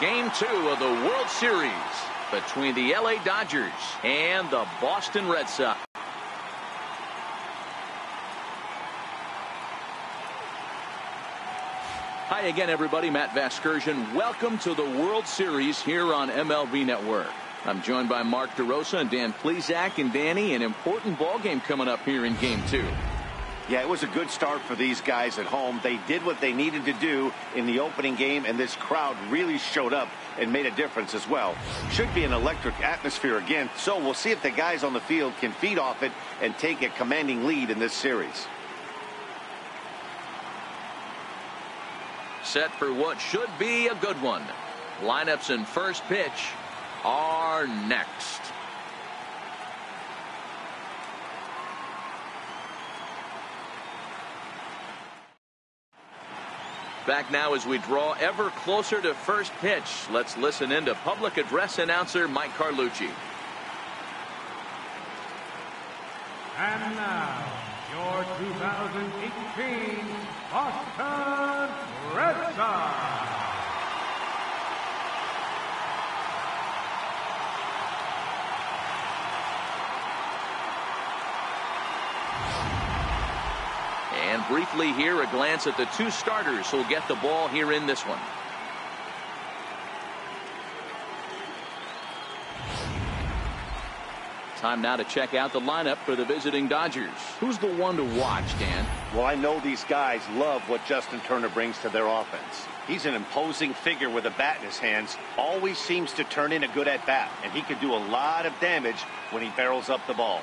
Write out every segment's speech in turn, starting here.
Game 2 of the World Series between the LA Dodgers and the Boston Red Sox. Hi again, everybody. Matt Vasgersian. Welcome to the World Series here on MLB Network. I'm joined by Mark DeRosa and Dan Plesac. And Danny, an important ball game coming up here in Game 2. Yeah, it was a good start for these guys at home. They did what they needed to do in the opening game, and this crowd really showed up and made a difference as well. Should be an electric atmosphere again, so we'll see if the guys on the field can feed off it and take a commanding lead in this series. Set for what should be a good one. Lineups and first pitch are next. Back now as we draw ever closer to first pitch. Let's listen in to public address announcer Mike Carlucci. And now, your 2018 Boston Red Sox. And briefly here, a glance at the two starters who'll get the ball here in this one. Time now to check out the lineup for the visiting Dodgers. Who's the one to watch, Dan? Well, I know these guys love what Justin Turner brings to their offense. He's an imposing figure with a bat in his hands. Always seems to turn in a good at-bat, and he can do a lot of damage when he barrels up the ball.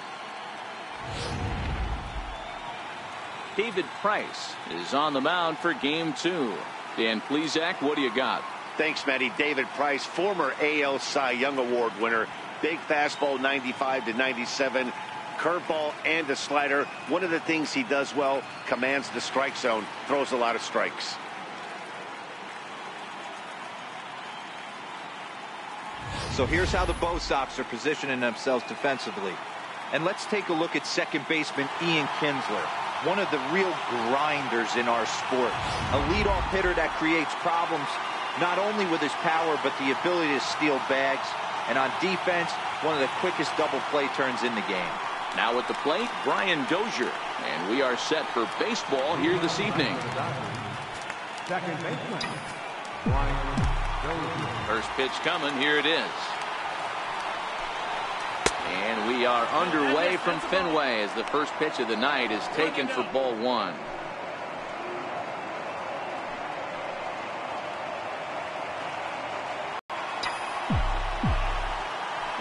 David Price is on the mound for Game 2. Dan Plesac, what do you got? Thanks, Matty. David Price, former AL Cy Young Award winner. Big fastball, 95 to 97. Curveball and a slider. One of the things he does well, commands the strike zone, throws a lot of strikes. So here's how the Bo Sox are positioning themselves defensively. And let's take a look at second baseman Ian Kinsler. One of the real grinders in our sport. A leadoff hitter that creates problems not only with his power but the ability to steal bags. And on defense, one of the quickest double play turns in the game. Now at the plate, Brian Dozier. And we are set for baseball here this evening. Second baseman, Brian Dozier. First pitch coming. Here it is. And we are underway from Fenway as the first pitch of the night is taken for ball one.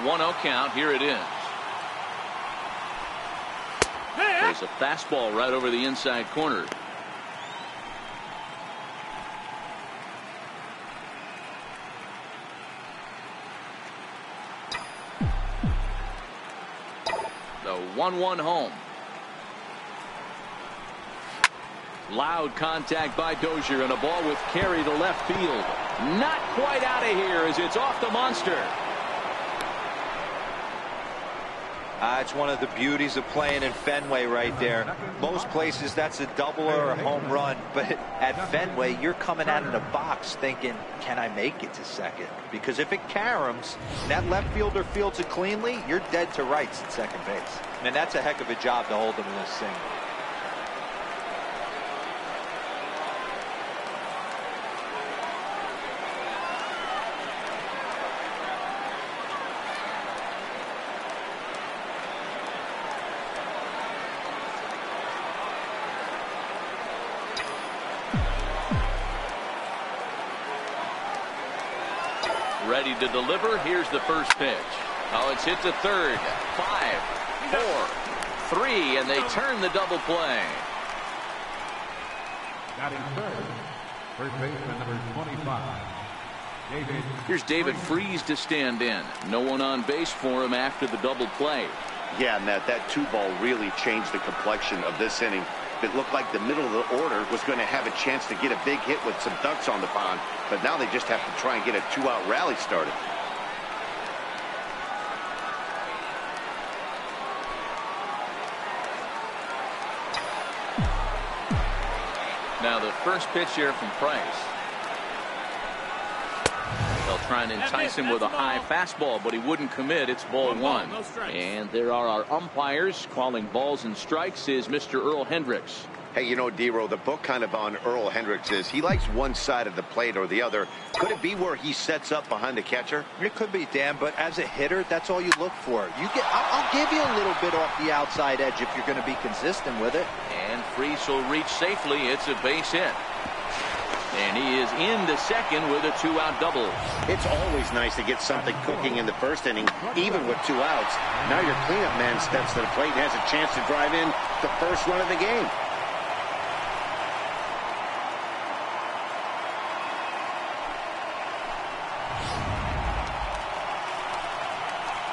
1-0 count. Here it is. There's a fastball right over the inside corner. The 1-1 home. Loud contact by Dozier and a ball with carry to left field. Not quite out of here as it's off the monster. It's one of the beauties of playing in Fenway right there. Most places that's a double or a home run, but at Fenway you're coming out of the box thinking, can I make it to second? Because if it caroms and that left fielder fields it cleanly, you're dead to rights at second base. And that's a heck of a job to hold him in this single. Ready to deliver. Here's the first pitch. Oh, it's hit to third. 5, 4, 3, and they turn the double play. Batting third, first baseman number 25. Here's David Freese to stand in. No one on base for him after the double play. Yeah, Matt, that 2-ball really changed the complexion of this inning. It looked like the middle of the order was going to have a chance to get a big hit with some ducks on the pond, but now they just have to try and get a 2-out rally started. Now the first pitch here from Price. The trying to entice him with a high fastball, but he wouldn't commit. It's ball one. And there are our umpires calling balls and strikes is Mr. Earl Hendricks. Hey, you know, D-Row, the book kind of on Earl Hendricks is he likes one side of the plate or the other. Could it be where he sets up behind the catcher? It could be, Dan, but as a hitter, that's all you look for. I'll give you a little bit off the outside edge if you're going to be consistent with it. And Freese will reach safely. It's a base hit. And he is into second with a 2-out double. It's always nice to get something cooking in the first inning, even with 2 outs. Now your cleanup man steps to the plate and has a chance to drive in the first run of the game.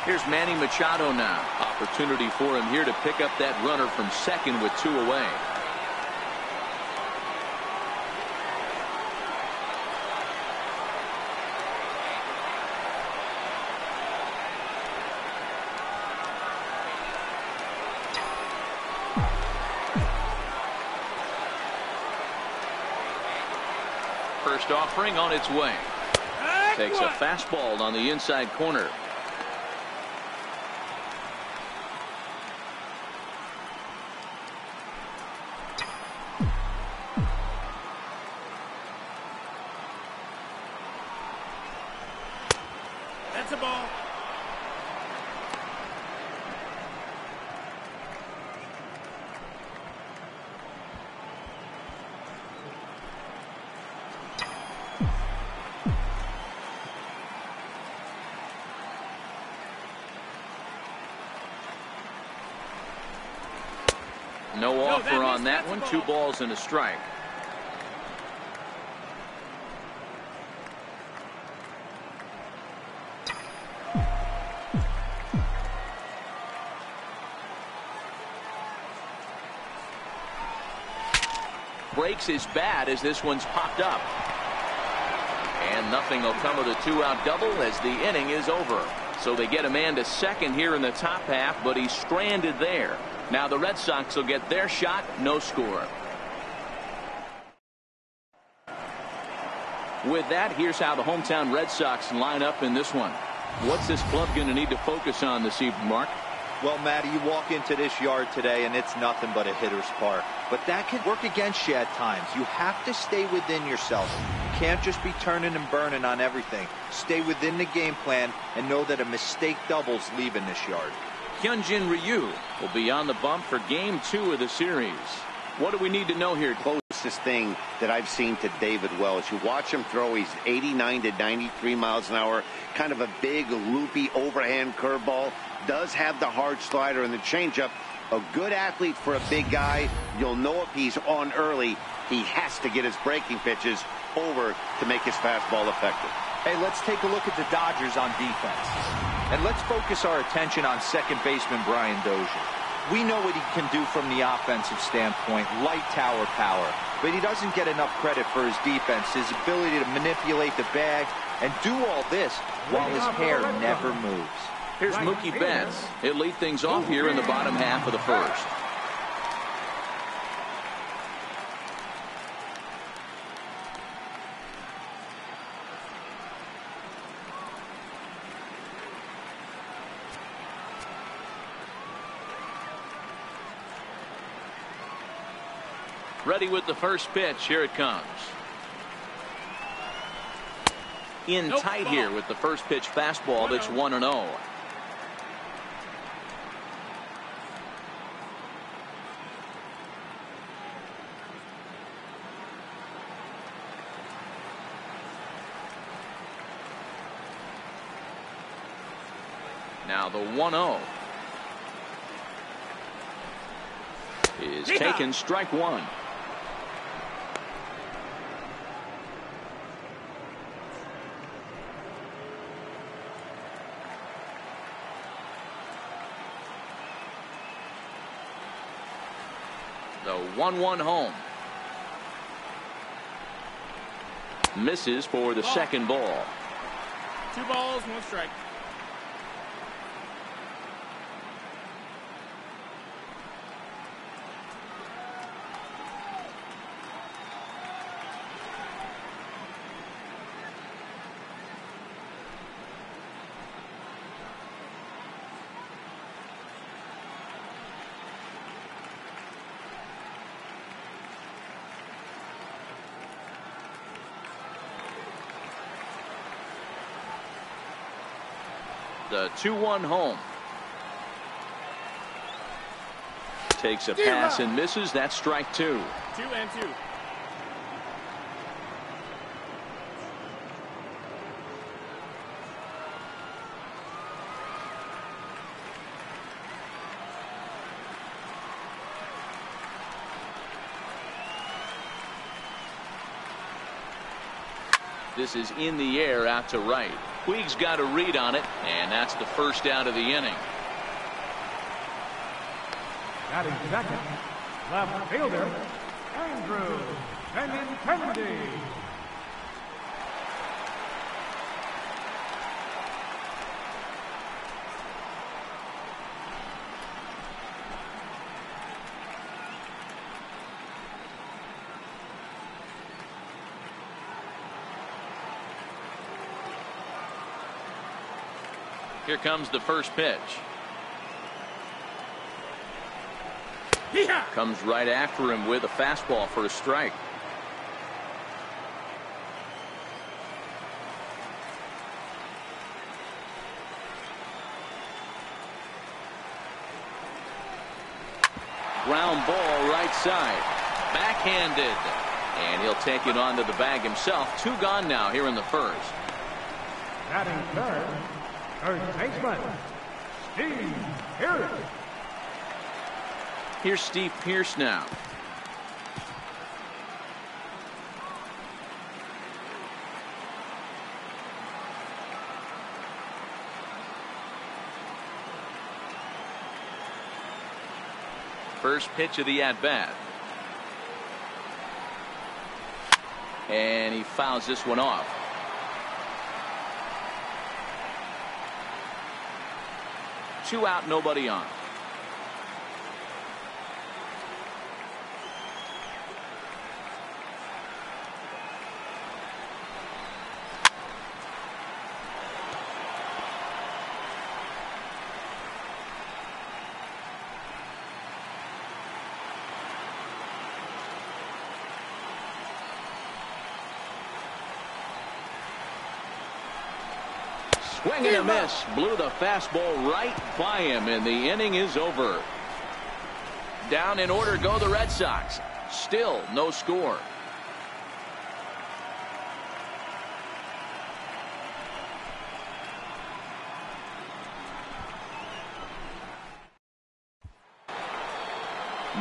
Here's Manny Machado now. Opportunity for him here to pick up that runner from second with 2 away. First offering on its way. Takes a fastball on the inside corner. That's a ball. No offer on that one. 2 balls and a strike. Breaks his bat as this one's popped up. And nothing will come of the 2-out double as the inning is over. So they get a man to second here in the top half, but he's stranded there. Now the Red Sox will get their shot. No score. With that, here's how the hometown Red Sox line up in this one. What's this club going to need to focus on this evening, Mark? Well, Matty, you walk into this yard today and it's nothing but a hitter's park. But that can work against you at times. You have to stay within yourself. You can't just be turning and burning on everything. Stay within the game plan and know that a mistake doubles leaving this yard. Hyunjin Ryu will be on the bump for game 2 of the series. What do we need to know here? Closest thing that I've seen to David Wells. You watch him throw, he's 89 to 93 miles an hour. Kind of a big, loopy, overhand curveball. Does have the hard slider and the changeup. A good athlete for a big guy. You'll know if he's on early. He has to get his breaking pitches over to make his fastball effective. Hey, let's take a look at the Dodgers on defense. And let's focus our attention on second baseman Brian Dozier. We know what he can do from the offensive standpoint, light tower power. But he doesn't get enough credit for his defense, his ability to manipulate the bag and do all this while his hair never moves. Here's Mookie Betts. He'll lead things off here in the bottom half of the first. Ready with the first pitch. Here it comes. In tight here with the first pitch fastball. That's 1-0. Now the 1-0 is taken. Strike 1. The 1-1 home. Misses for the second ball. 2 balls, 1 strike. The 2-1 home. Takes a pass and misses. That's strike 2. 2-2. This is in the air out to right. Puig's got a read on it, and that's the first out of the inning. Batting second, left fielder, Andrew Benintendi. Here comes the first pitch. Yeah. Comes right after him with a fastball for a strike. Ground ball right side. Backhanded. And he'll take it onto the bag himself. 2 gone now here in the first. Batting third, third baseman, Steve Pierce. Here's Steve Pierce now. First pitch of the at-bat. And he fouls this one off. Two out, nobody on. Swing and a miss. Blew the fastball right by him, and the inning is over. Down in order go the Red Sox. Still no score.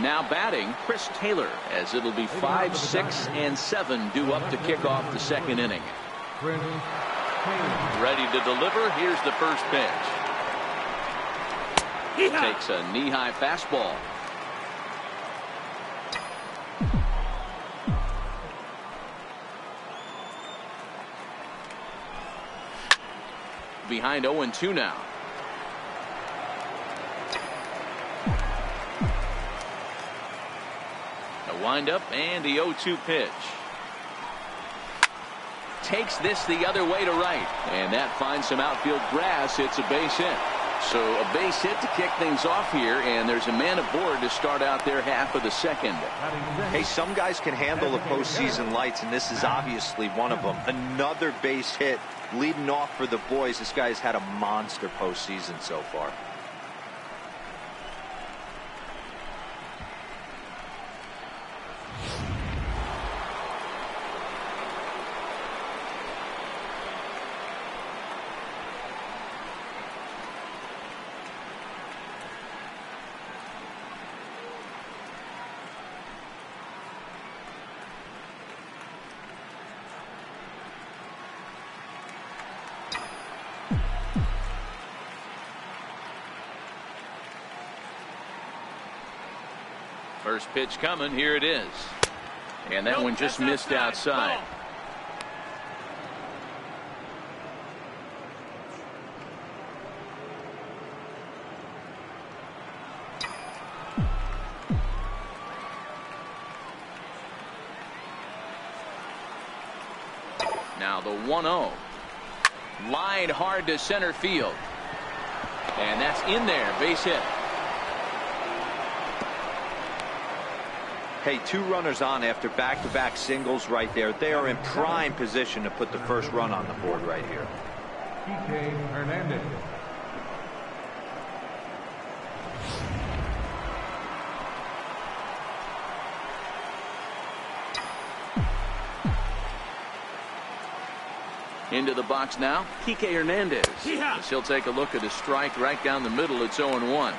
Now batting, Chris Taylor, as it'll be 5, 6, and 7 due up to kick off the second inning. Ready to deliver. Here's the first pitch. Takes a knee-high fastball. Behind 0-2 now. A windup and the 0-2 pitch. Takes this the other way to right, and that finds some outfield grass. It's a base hit. So a base hit to kick things off here, and there's a man aboard to start out their half of the second. Hey, some guys can handle the postseason lights, and this is obviously one of them. Another base hit leading off for the boys. This guy's had a monster postseason so far. First pitch coming. Here it is. And that one just missed outside. Now the 1-0. Line hard to center field. And that's in there. Base hit. Hey, 2 runners on after back-to-back singles right there. They are in prime position to put the first run on the board right here. P.K. Hernandez. Into the box now, Kike Hernandez. Yeah. As he'll take a look at a strike right down the middle. It's 0-1.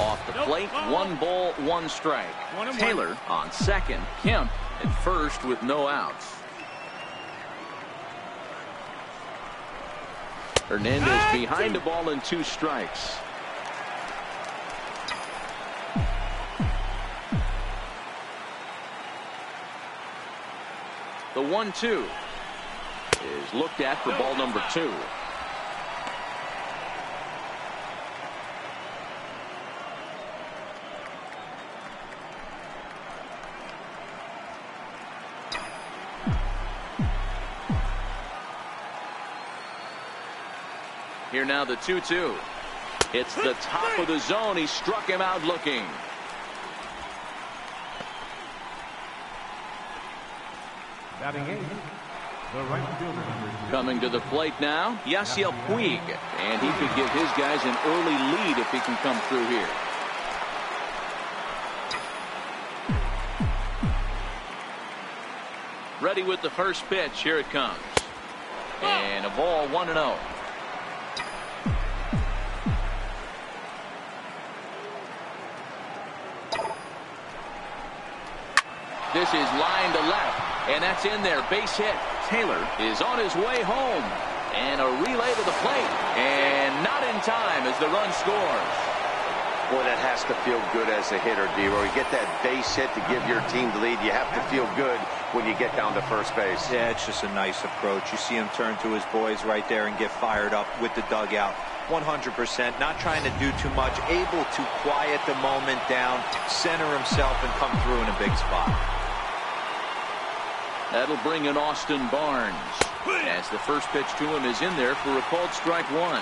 Off the plate, 1 ball, 1 strike. Taylor on second, Kemp at first with no outs. Hernandez behind the ball and 2 strikes. The 1-2 is looked at for ball number 2. Here now the 2-2. It's the top of the zone. He struck him out looking. Batting 8, the right fielder. Coming to the plate now, Yasiel Puig. And he could give his guys an early lead if he can come through here. Ready with the first pitch. Here it comes. And a ball, 1-0. This is line to left, and that's in there. Base hit. Taylor is on his way home. And a relay to the plate. And not in time as the run scores. Boy, that has to feel good as a hitter, D-Roy. You get that base hit to give your team the lead. You have to feel good when you get down to first base. Yeah, it's just a nice approach. You see him turn to his boys right there and get fired up with the dugout. 100%, not trying to do too much, able to quiet the moment down, center himself, and come through in a big spot. That'll bring in Austin Barnes, as the first pitch to him is in there for a called strike 1.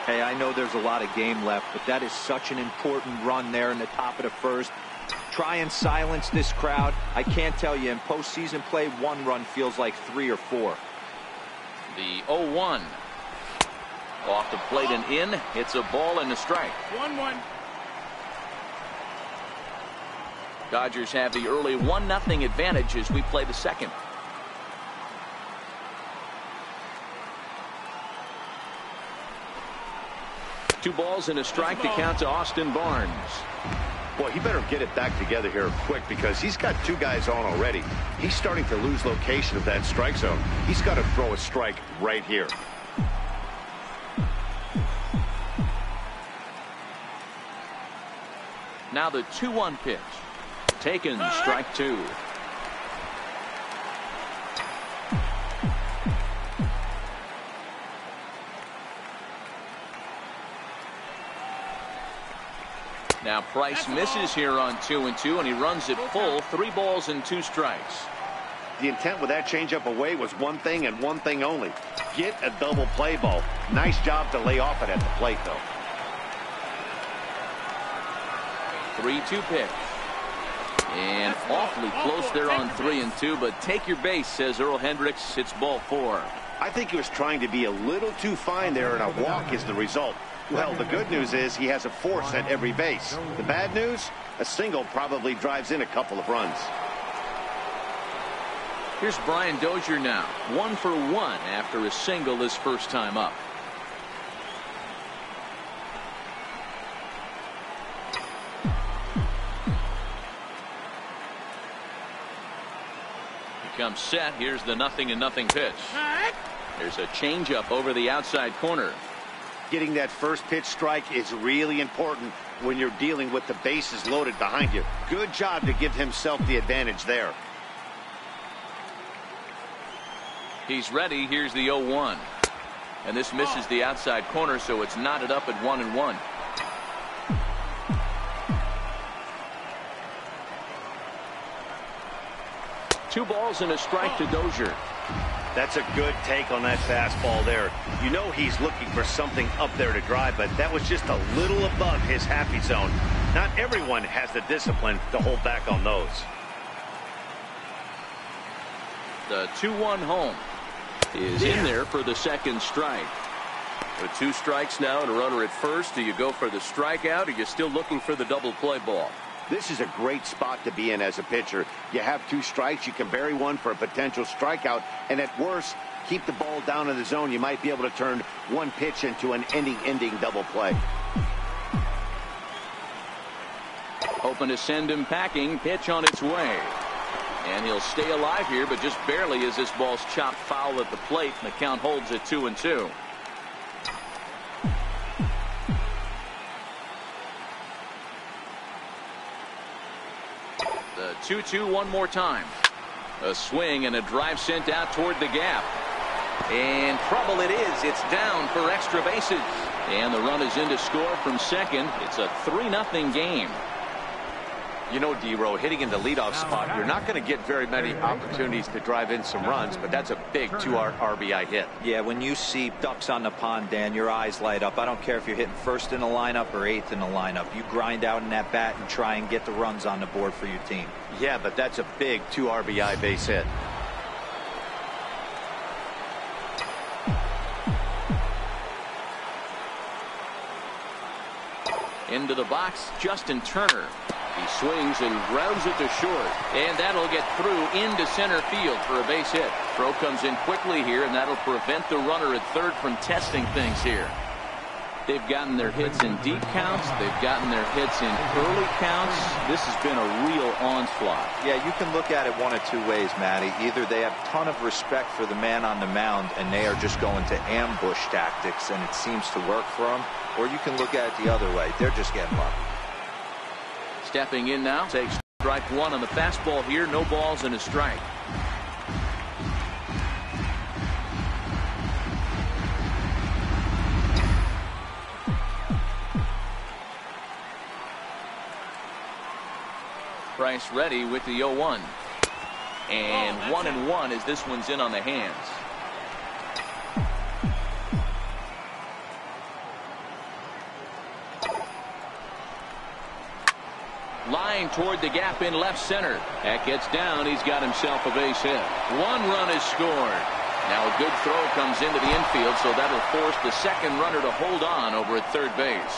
Hey, I know there's a lot of game left, but that is such an important run there in the top of the first. Try and silence this crowd. I can't tell you, in postseason play, 1 run feels like 3 or 4. The 0-1. Off the plate and in. It's a ball and a strike. 1-1. Dodgers have the early 1-0 advantage as we play the second. Two balls and a strike to count to Austin Barnes. Boy, he better get it back together here quick because he's got 2 guys on already. He's starting to lose location of that strike zone. He's got to throw a strike right here. Now the 2-1 pitch. Taken, strike 2. Now Price misses here on 2-2, and he runs it full. 3 balls and 2 strikes. The intent with that changeup away was one thing and one thing only. Get a double play ball. Nice job to lay off it at the plate, though. 3-2 pitch. And awfully close there on 3-2, but take your base, says Earl Hendricks. It's ball 4. I think he was trying to be a little too fine there, and a walk is the result. Well, the good news is he has a force at every base. The bad news, a single probably drives in a couple of runs. Here's Brian Dozier now, 1 for 1 after a single his first time up. Comes set. Here's the 0-0 pitch. There's a changeup over the outside corner. Getting that first pitch strike is really important when you're dealing with the bases loaded behind you. Good job to give himself the advantage there. He's ready. Here's the 0-1. And this misses the outside corner, so it's knotted up at 1-1. Two balls and a strike to Dozier. That's a good take on that fastball there. You know he's looking for something up there to drive, but that was just a little above his happy zone. Not everyone has the discipline to hold back on those. The 2-1 home. is in there for the second strike. With 2 strikes now and a runner at first, do you go for the strikeout or are you still looking for the double play ball? This is a great spot to be in as a pitcher. You have 2 strikes. You can bury one for a potential strikeout. And at worst, keep the ball down in the zone. You might be able to turn one pitch into an ending double play. Hoping to send him packing. Pitch on its way. And he'll stay alive here, but just barely as this ball's chopped foul at the plate. And the count holds at 2-2. The 2-2 one more time. A swing and a drive sent out toward the gap. And trouble it is. It's down for extra bases. And the run is in to score from second. It's a 3-0 game. You know, D-Row, hitting in the leadoff spot, you're not going to get very many opportunities to drive in some runs, but that's a big 2 RBI hit. Yeah, when you see ducks on the pond, Dan, your eyes light up. I don't care if you're hitting first in the lineup or 8th in the lineup. You grind out in that bat and try and get the runs on the board for your team. Yeah, but that's a big 2 RBI base hit. Into the box, Justin Turner. He swings and grounds it to short. And that'll get through into center field for a base hit. Throw comes in quickly here, and that'll prevent the runner at third from testing things here. They've gotten their hits in deep counts. They've gotten their hits in early counts. This has been a real onslaught. Yeah, you can look at it one of 2 ways, Matty. Either they have a ton of respect for the man on the mound, and they are just going to ambush tactics, and it seems to work for them. Or you can look at it the other way. They're just getting lucky. Stepping in now, takes strike 1 on the fastball here. No balls and a strike. Price ready with the 0-1. And 1-1 as this one's in on the hands. Line toward the gap in left center. That gets down. He's got himself a base hit. 1 run is scored. Now a good throw comes into the infield, so that'll force the second runner to hold on over at third base.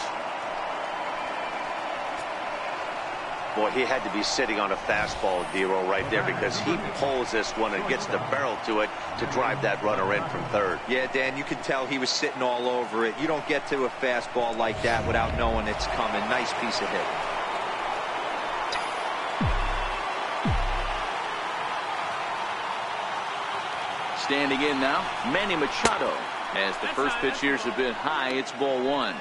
Boy, he had to be sitting on a fastball, D-Row, right there, because he pulls this one and gets the barrel to it to drive that runner in from third. Yeah, Dan, you can tell he was sitting all over it. You don't get to a fastball like that without knowing it's coming. Nice piece of hit. Standing in now, Manny Machado. As the first pitch here's a bit high, it's ball 1.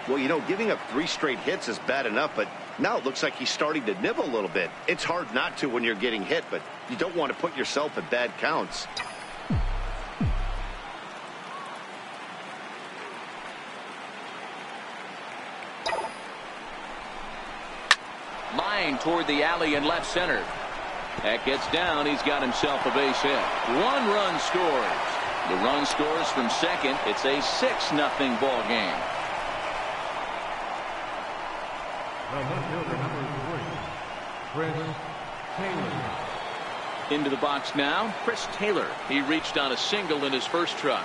Well, you know, giving up 3 straight hits is bad enough, but now it looks like he's starting to nibble a little bit. It's hard not to when you're getting hit, but you don't want to put yourself at bad counts. Line toward the alley in left center. That gets down. He's got himself a base hit. 1 run scores. The run scores from second. It's a 6-0 ball game. The left fielder, number 3, Chris Taylor. Into the box now, Chris Taylor. He reached on a single in his first try.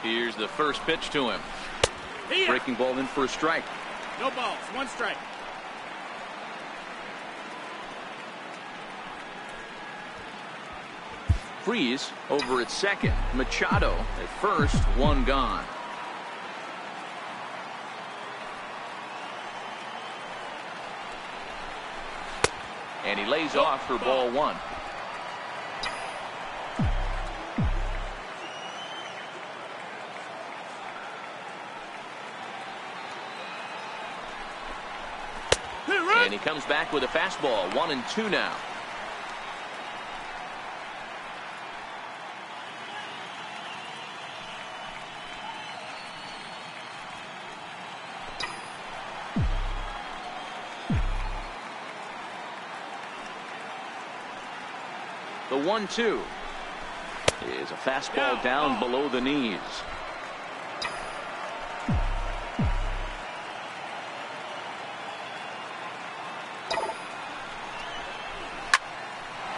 Here's the first pitch to him. Breaking ball in for a strike. No balls, 1 strike. Freeze over at second. Machado at first, 1 gone. And he lays off for ball 1. And he comes back with a fastball. 1-2 now. The 1-2 is a fastball down below the knees.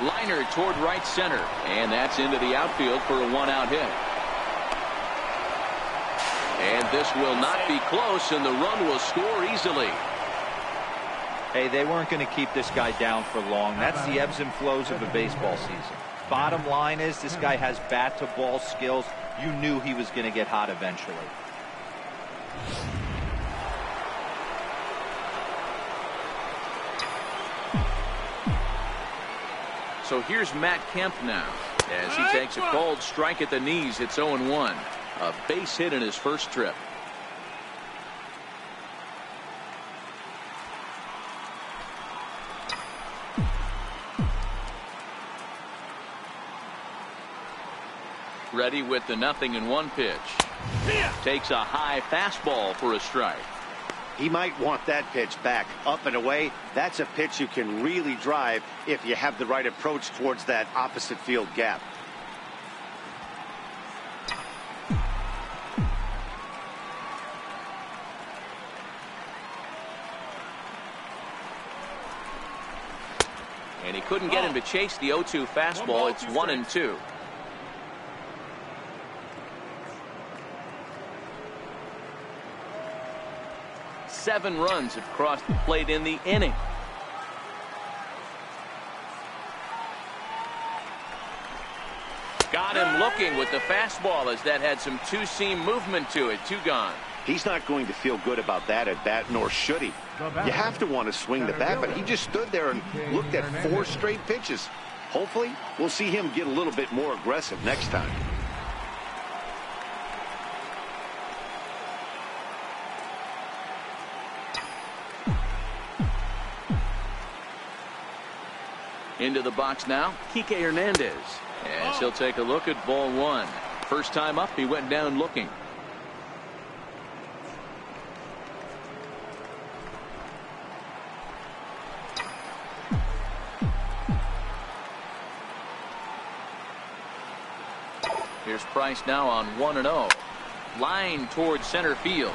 Liner toward right center. And that's into the outfield for a 1-out hit. And this will not be close, and the run will score easily. Hey, they weren't going to keep this guy down for long. That's the ebbs and flows of a baseball season. Bottom line is this guy has bat-to-ball skills. You knew he was going to get hot eventually. So here's Matt Kemp now as he takes a cold strike at the knees. It's 0-1. A base hit in his first trip. Ready with the 0-1 pitch. Takes a high fastball for a strike. He might want that pitch back, up and away. That's a pitch you can really drive if you have the right approach towards that opposite field gap. And he couldn't get him to chase the 0-2 fastball. It's 1-2. Seven runs have crossed the plate in the inning. Got him looking with the fastball as that had some two-seam movement to it. 2 gone. He's not going to feel good about that at bat, nor should he. You have to want to swing the bat, but he just stood there and looked at 4 straight pitches. Hopefully, we'll see him get a little bit more aggressive next time. Into the box now, Kike Hernandez. As he'll take a look at ball 1. First time up, he went down looking. Here's Price now on 1-0. Line towards center field.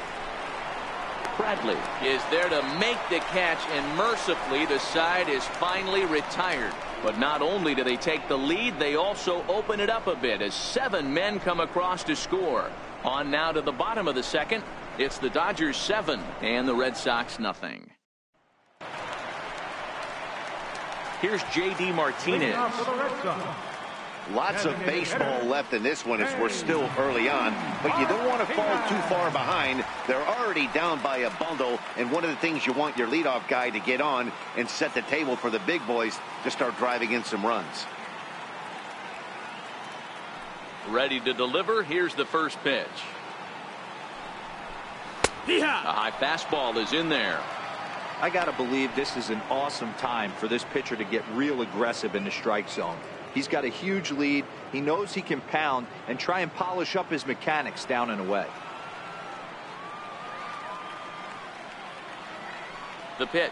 Bradley is there to make the catch, and mercifully the side is finally retired. But not only do they take the lead, they also open it up a bit as 7 men come across to score. On now to the bottom of the second. It's the Dodgers 7 and the Red Sox nothing. Here's J.D. Martinez. Lots of baseball left in this one as we're still early on, but you don't want to fall too far behind. They're already down by a bundle, and one of the things you want your leadoff guy to get on and set the table for the big boys to start driving in some runs. Ready to deliver. Here's the first pitch. A high fastball is in there. I got to believe this is an awesome time for this pitcher to get real aggressive in the strike zone. He's got a huge lead. He knows he can pound and try and polish up his mechanics down and away. The pitch.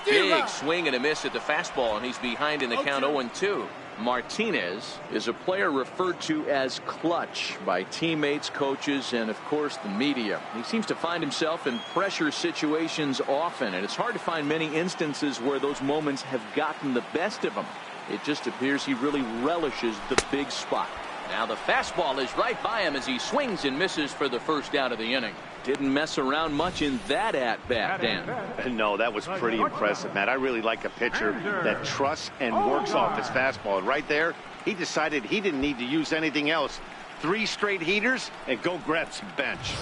Big swing and a miss at the fastball, and he's behind in the count 0-2. Martinez is a player referred to as clutch by teammates, coaches, and of course the media. He seems to find himself in pressure situations often, and it's hard to find many instances where those moments have gotten the best of him. It just appears he really relishes the big spot. Now the fastball is right by him as he swings and misses for the first out of the inning. Didn't mess around much in that at-bat, Dan. No, that was pretty impressive, Matt. I really like a pitcher that trusts and works off his fastball. And right there, he decided he didn't need to use anything else. 3 straight heaters and go grab some bench.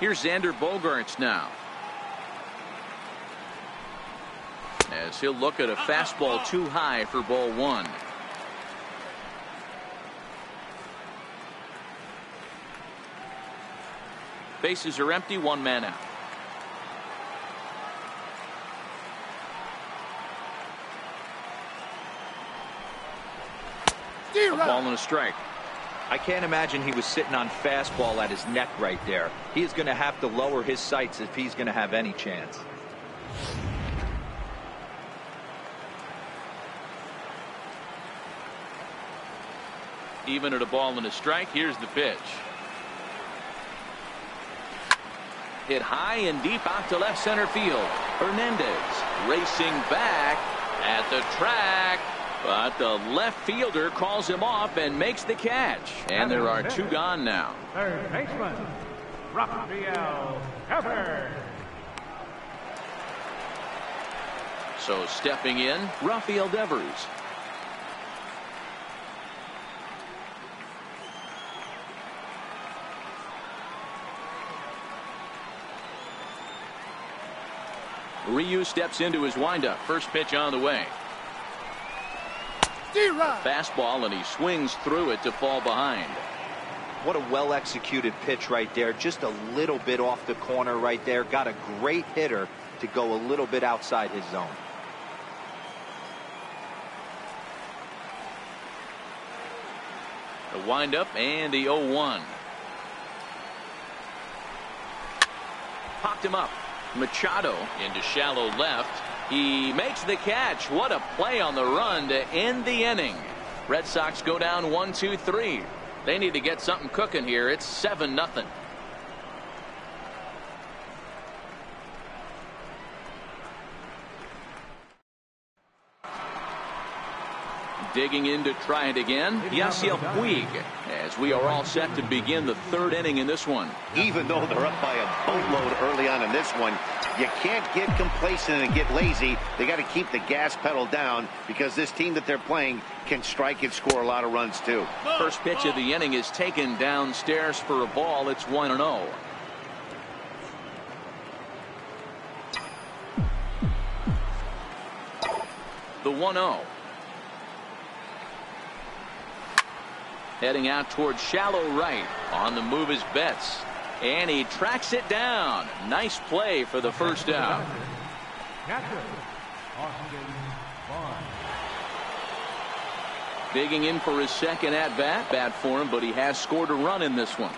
Here's Xander Bogaerts now. As he'll look at a fastball too high for ball 1. Bases are empty, 1 man out. A ball and a strike. I can't imagine he was sitting on fastball at his neck right there. He is going to have to lower his sights if he's going to have any chance. Even at a ball and a strike, here's the pitch. Hit high and deep out to left center field. Hernandez racing back at the track, but the left fielder calls him off and makes the catch. And there are two gone now. Third baseman, Rafael Devers. So stepping in, Rafael Devers. Ryu steps into his windup. First pitch on the way. Fastball, and he swings through it to fall behind. What a well executed pitch right there. Just a little bit off the corner right there. Got a great hitter to go a little bit outside his zone. The windup and the 0-1. Popped him up. Machado into shallow left. He makes the catch. What a play on the run to end the inning. Red Sox go down 1-2-3. They need to get something cooking here. It's 7-0. Digging in to try it again, Yasiel Puig, as we are all set to begin the third inning in this one. Even though they're up by a boatload early on in this one, you can't get complacent and get lazy. They got to keep the gas pedal down because this team that they're playing can strike and score a lot of runs too. First pitch of the inning is taken downstairs for a ball. It's 1-0. The 1-0. Heading out towards shallow right. On the move is Betts. And he tracks it down. Nice play for the first out. Digging in for his second at bat. Bad for him, but he has scored a run in this one.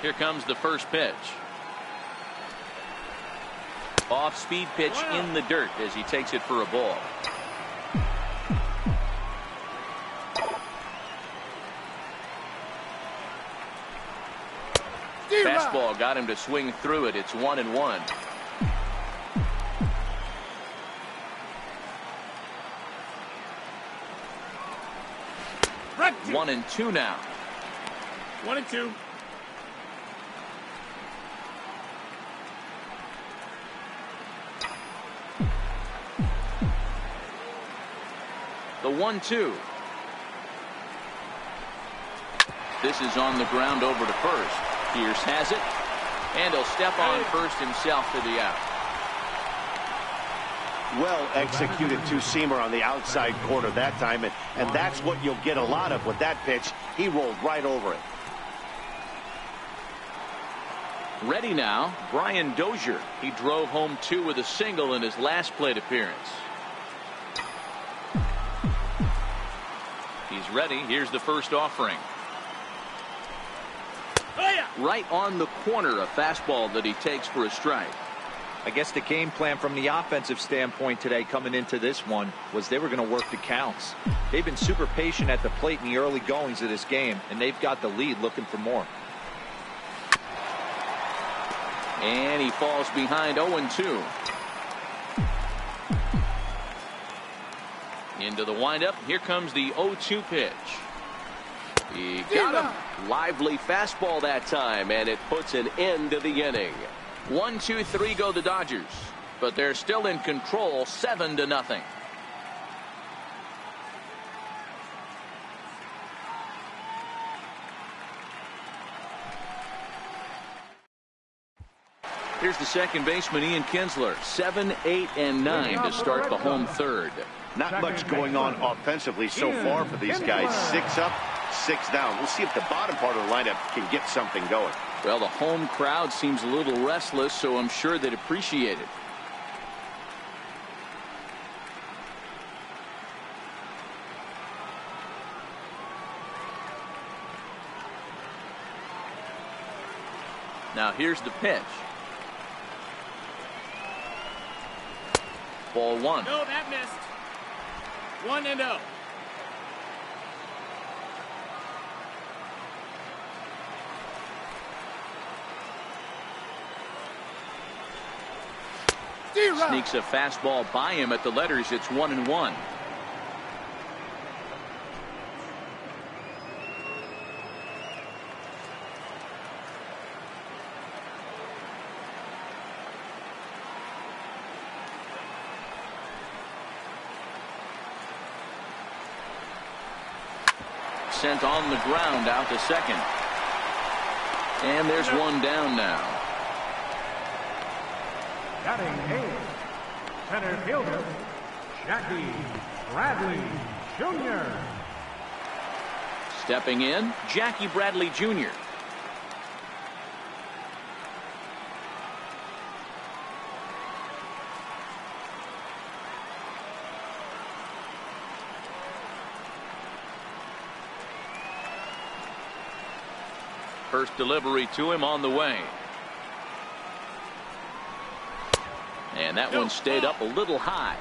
Here comes the first pitch. Off-speed pitch in the dirt as he takes it for a ball. Fastball got him to swing through it. It's 1-1. Right. 1-2 now. 1-2. The 1-2. This is on the ground over to first. Pierce has it, and he'll step on first himself for the out. Well executed two-seamer on the outside corner that time, and that's what you'll get a lot of with that pitch. He rolled right over it. Ready now, Brian Dozier. He drove home 2 with a single in his last plate appearance. He's ready. Here's the first offering. Right on the corner, a fastball that he takes for a strike. I guess the game plan from the offensive standpoint today coming into this one was they were going to work the counts. They've been super patient at the plate in the early goings of this game, and they've got the lead looking for more. And he falls behind 0-2. Into the windup. Here comes the 0-2 pitch. He got him. Lively fastball that time, and it puts an end to the inning. 1-2-3 go the Dodgers, but they're still in control, 7-0. Here's the second baseman, Ian Kinsler. 7, 8, and 9 to start the home third. Not much going on offensively so far for these guys. 6 up, 6 down. We'll see if the bottom part of the lineup can get something going. Well, the home crowd seems a little restless, so I'm sure they'd appreciate it. Now here's the pitch. Ball 1. No, that missed. 1-0. Sneaks a fastball by him at the letters. It's 1-1. Sent on the ground out to second. And there's one down now. Batting eighth, center fielder, Jackie Bradley Jr. Stepping in, Jackie Bradley Jr. First delivery to him on the way. And that one stayed up a little high.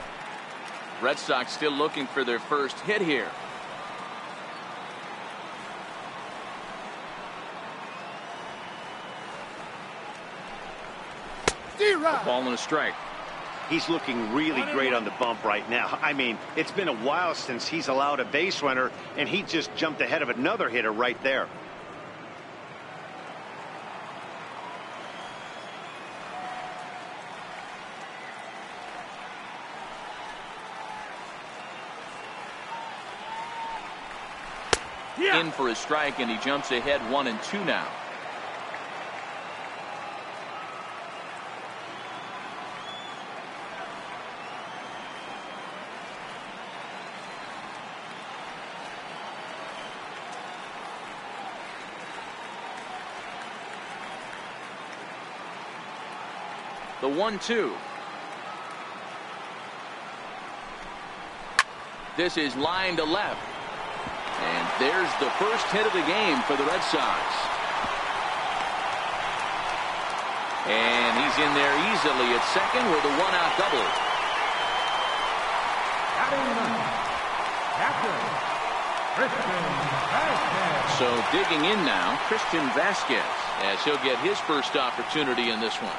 Red Sox still looking for their first hit here. A ball and a strike. He's looking really great on the bump right now. I mean, it's been a while since he's allowed a base runner, and he just jumped ahead of another hitter right there. In for a strike, and he jumps ahead 1-2 now. The 1-2. This is line to left. And there's the first hit of the game for the Red Sox. And he's in there easily at second with a one-out double. So digging in now, Christian Vasquez, as he'll get his first opportunity in this one.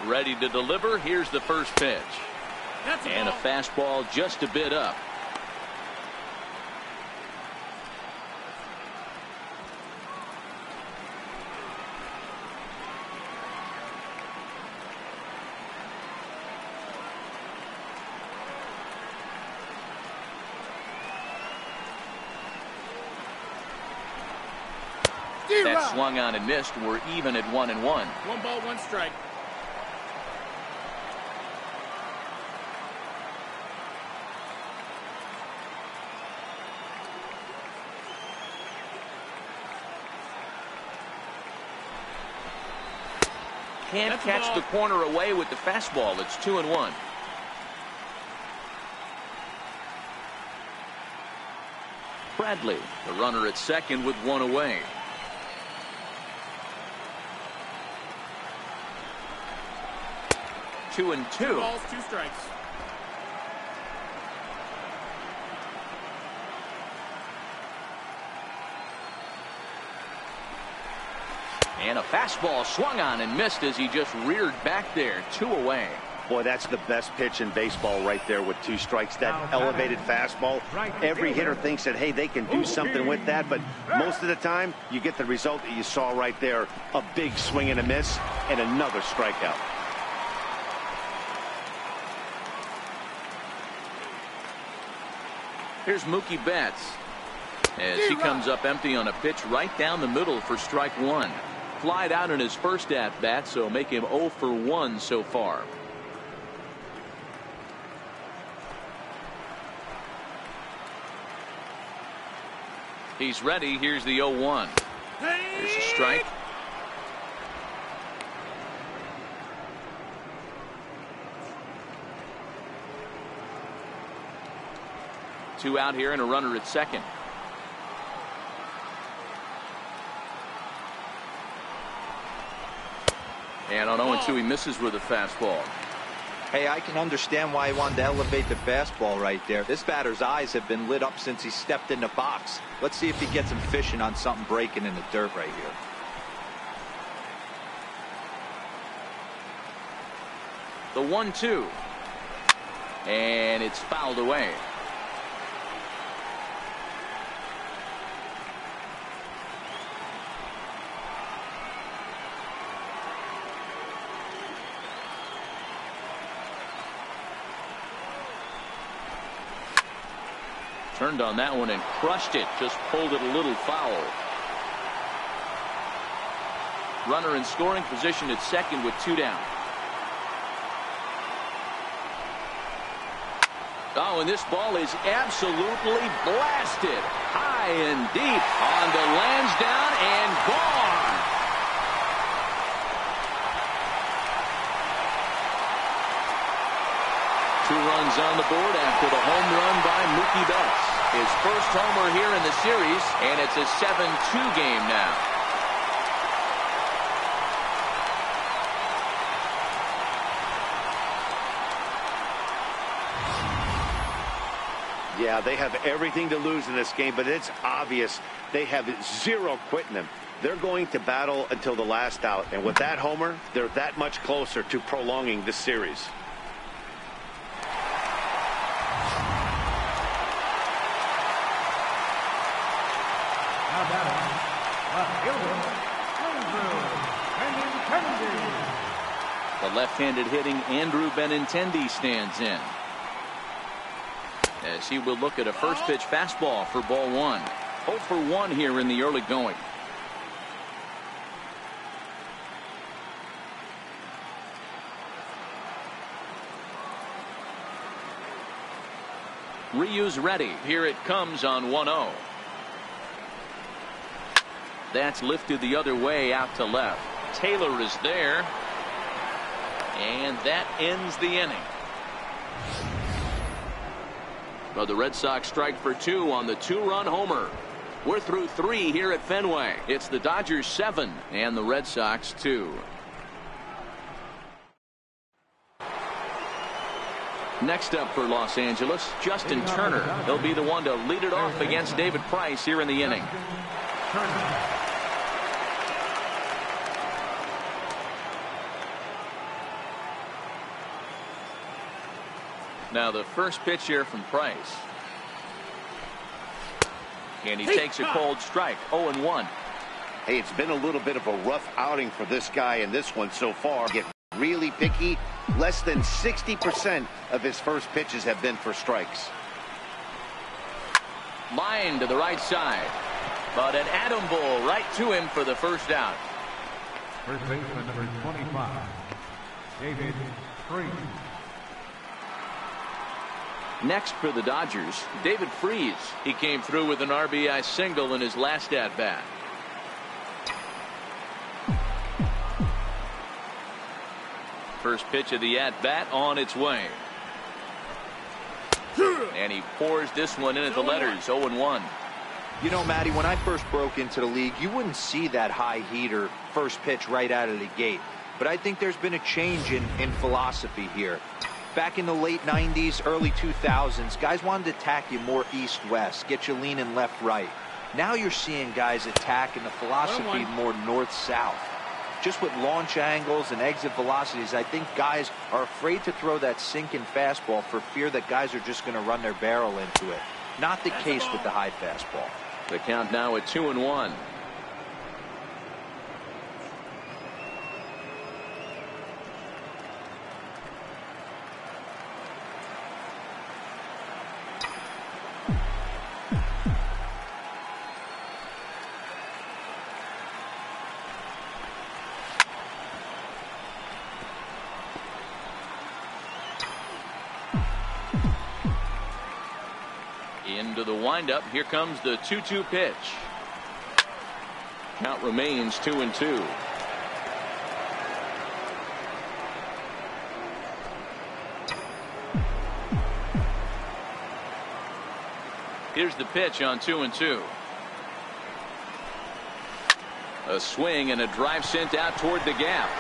Ready to deliver. Here's the first pitch. And a fastball just a bit up. That swung on and missed. We're even at 1-1. 1 ball, 1 strike. Can't catch the corner away with the fastball. It's 2-1. Bradley, the runner at second with one away. Two and two. 2 balls, 2 strikes. And a fastball swung on and missed as he just reared back there. 2 away. Boy, that's the best pitch in baseball right there with 2 strikes. That elevated fastball. Every hitter thinks that, hey, they can do something with that. But most of the time, you get the result that you saw right there. A big swing and a miss and another strikeout. Here's Mookie Betts as he comes up empty on a pitch right down the middle for strike 1. Flied out in his first at-bat, so make him 0 for 1 so far. He's ready. Here's the 0-1. Here's a strike. 2 out here and a runner at second. And on 0-2, he misses with a fastball. Hey, I can understand why he wanted to elevate the fastball right there. This batter's eyes have been lit up since he stepped in the box. Let's see if he gets him fishing on something breaking in the dirt right here. The 1-2. And it's fouled away. Turned on that one and crushed it. Just pulled it a little foul. Runner in scoring position at second with 2 down. Oh, and this ball is absolutely blasted. High and deep on the Lansdowne and gone. Two runs on the board after the home run by Mookie Betts. His first homer here in the series, and it's a 7-2 game now. Yeah, they have everything to lose in this game, but it's obvious they have zero quitting them. They're going to battle until the last out, and with that homer, they're that much closer to prolonging this series. Now batting, left fielder, Andrew Benintendi. The left-handed hitting Andrew Benintendi stands in, as he will look at a first pitch fastball for ball 1. 0 for 1 here in the early going. Ryu's ready. Here it comes on 1-0. That's lifted the other way out to left. Taylor is there, and that ends the inning. But the Red Sox strike for 2 on the 2-run homer. We're through 3 here at Fenway. It's the Dodgers 7 and the Red Sox 2. Next up for Los Angeles, Justin Turner. He'll be the one to lead it off against David Price here in the inning. Now the first pitch here from Price. And he takes a cold strike. 0-1. Hey, it's been a little bit of a rough outing for this guy in this one so far. Get really picky. Less than 60% of his first pitches have been for strikes. Line to the right side. But an atom ball right to him for the first out. First baseman number 25, David Freese. Next for the Dodgers, David Freese. He came through with an RBI single in his last at-bat. First pitch of the at-bat on its way. And he pours this one in at the letters. 0-1. You know, Matty, when I first broke into the league, you wouldn't see that high heater first pitch right out of the gate. But I think there's been a change in philosophy here. Back in the late 90s, early 2000s, guys wanted to attack you more east-west, get you leaning left-right. Now you're seeing guys attacking the philosophy more north-south. Just with launch angles and exit velocities, I think guys are afraid to throw that sinking fastball for fear that guys are just going to run their barrel into it. Not the case with the high fastball. The count now at 2-1. Into the windup. Here comes the 2-2 pitch. Count remains 2-2. Here's the pitch on 2-2. A swing and a drive sent out toward the gap.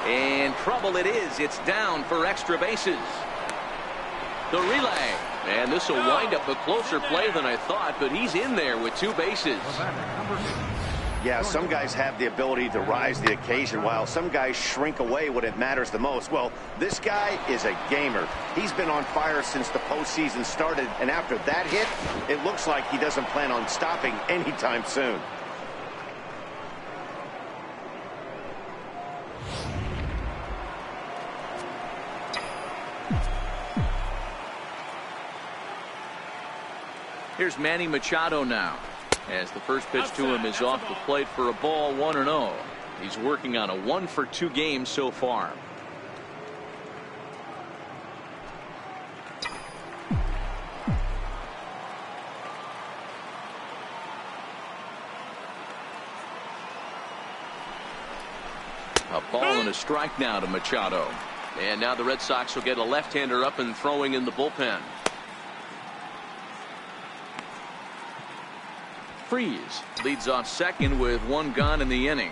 And trouble it is. It's down for extra bases. The relay. And this will wind up a closer play than I thought, but he's in there with 2 bases. Yeah, some guys have the ability to rise to the occasion while some guys shrink away when it matters the most. Well, this guy is a gamer. He's been on fire since the postseason started, and after that hit, it looks like he doesn't plan on stopping anytime soon. Here's Manny Machado now, as the first pitch to him is off the plate for a ball, 1-0. He's working on a 1-for-2 game so far. A ball and a strike now to Machado. And now the Red Sox will get a left-hander up and throwing in the bullpen. Freeze leads off second with 1 gone in the inning.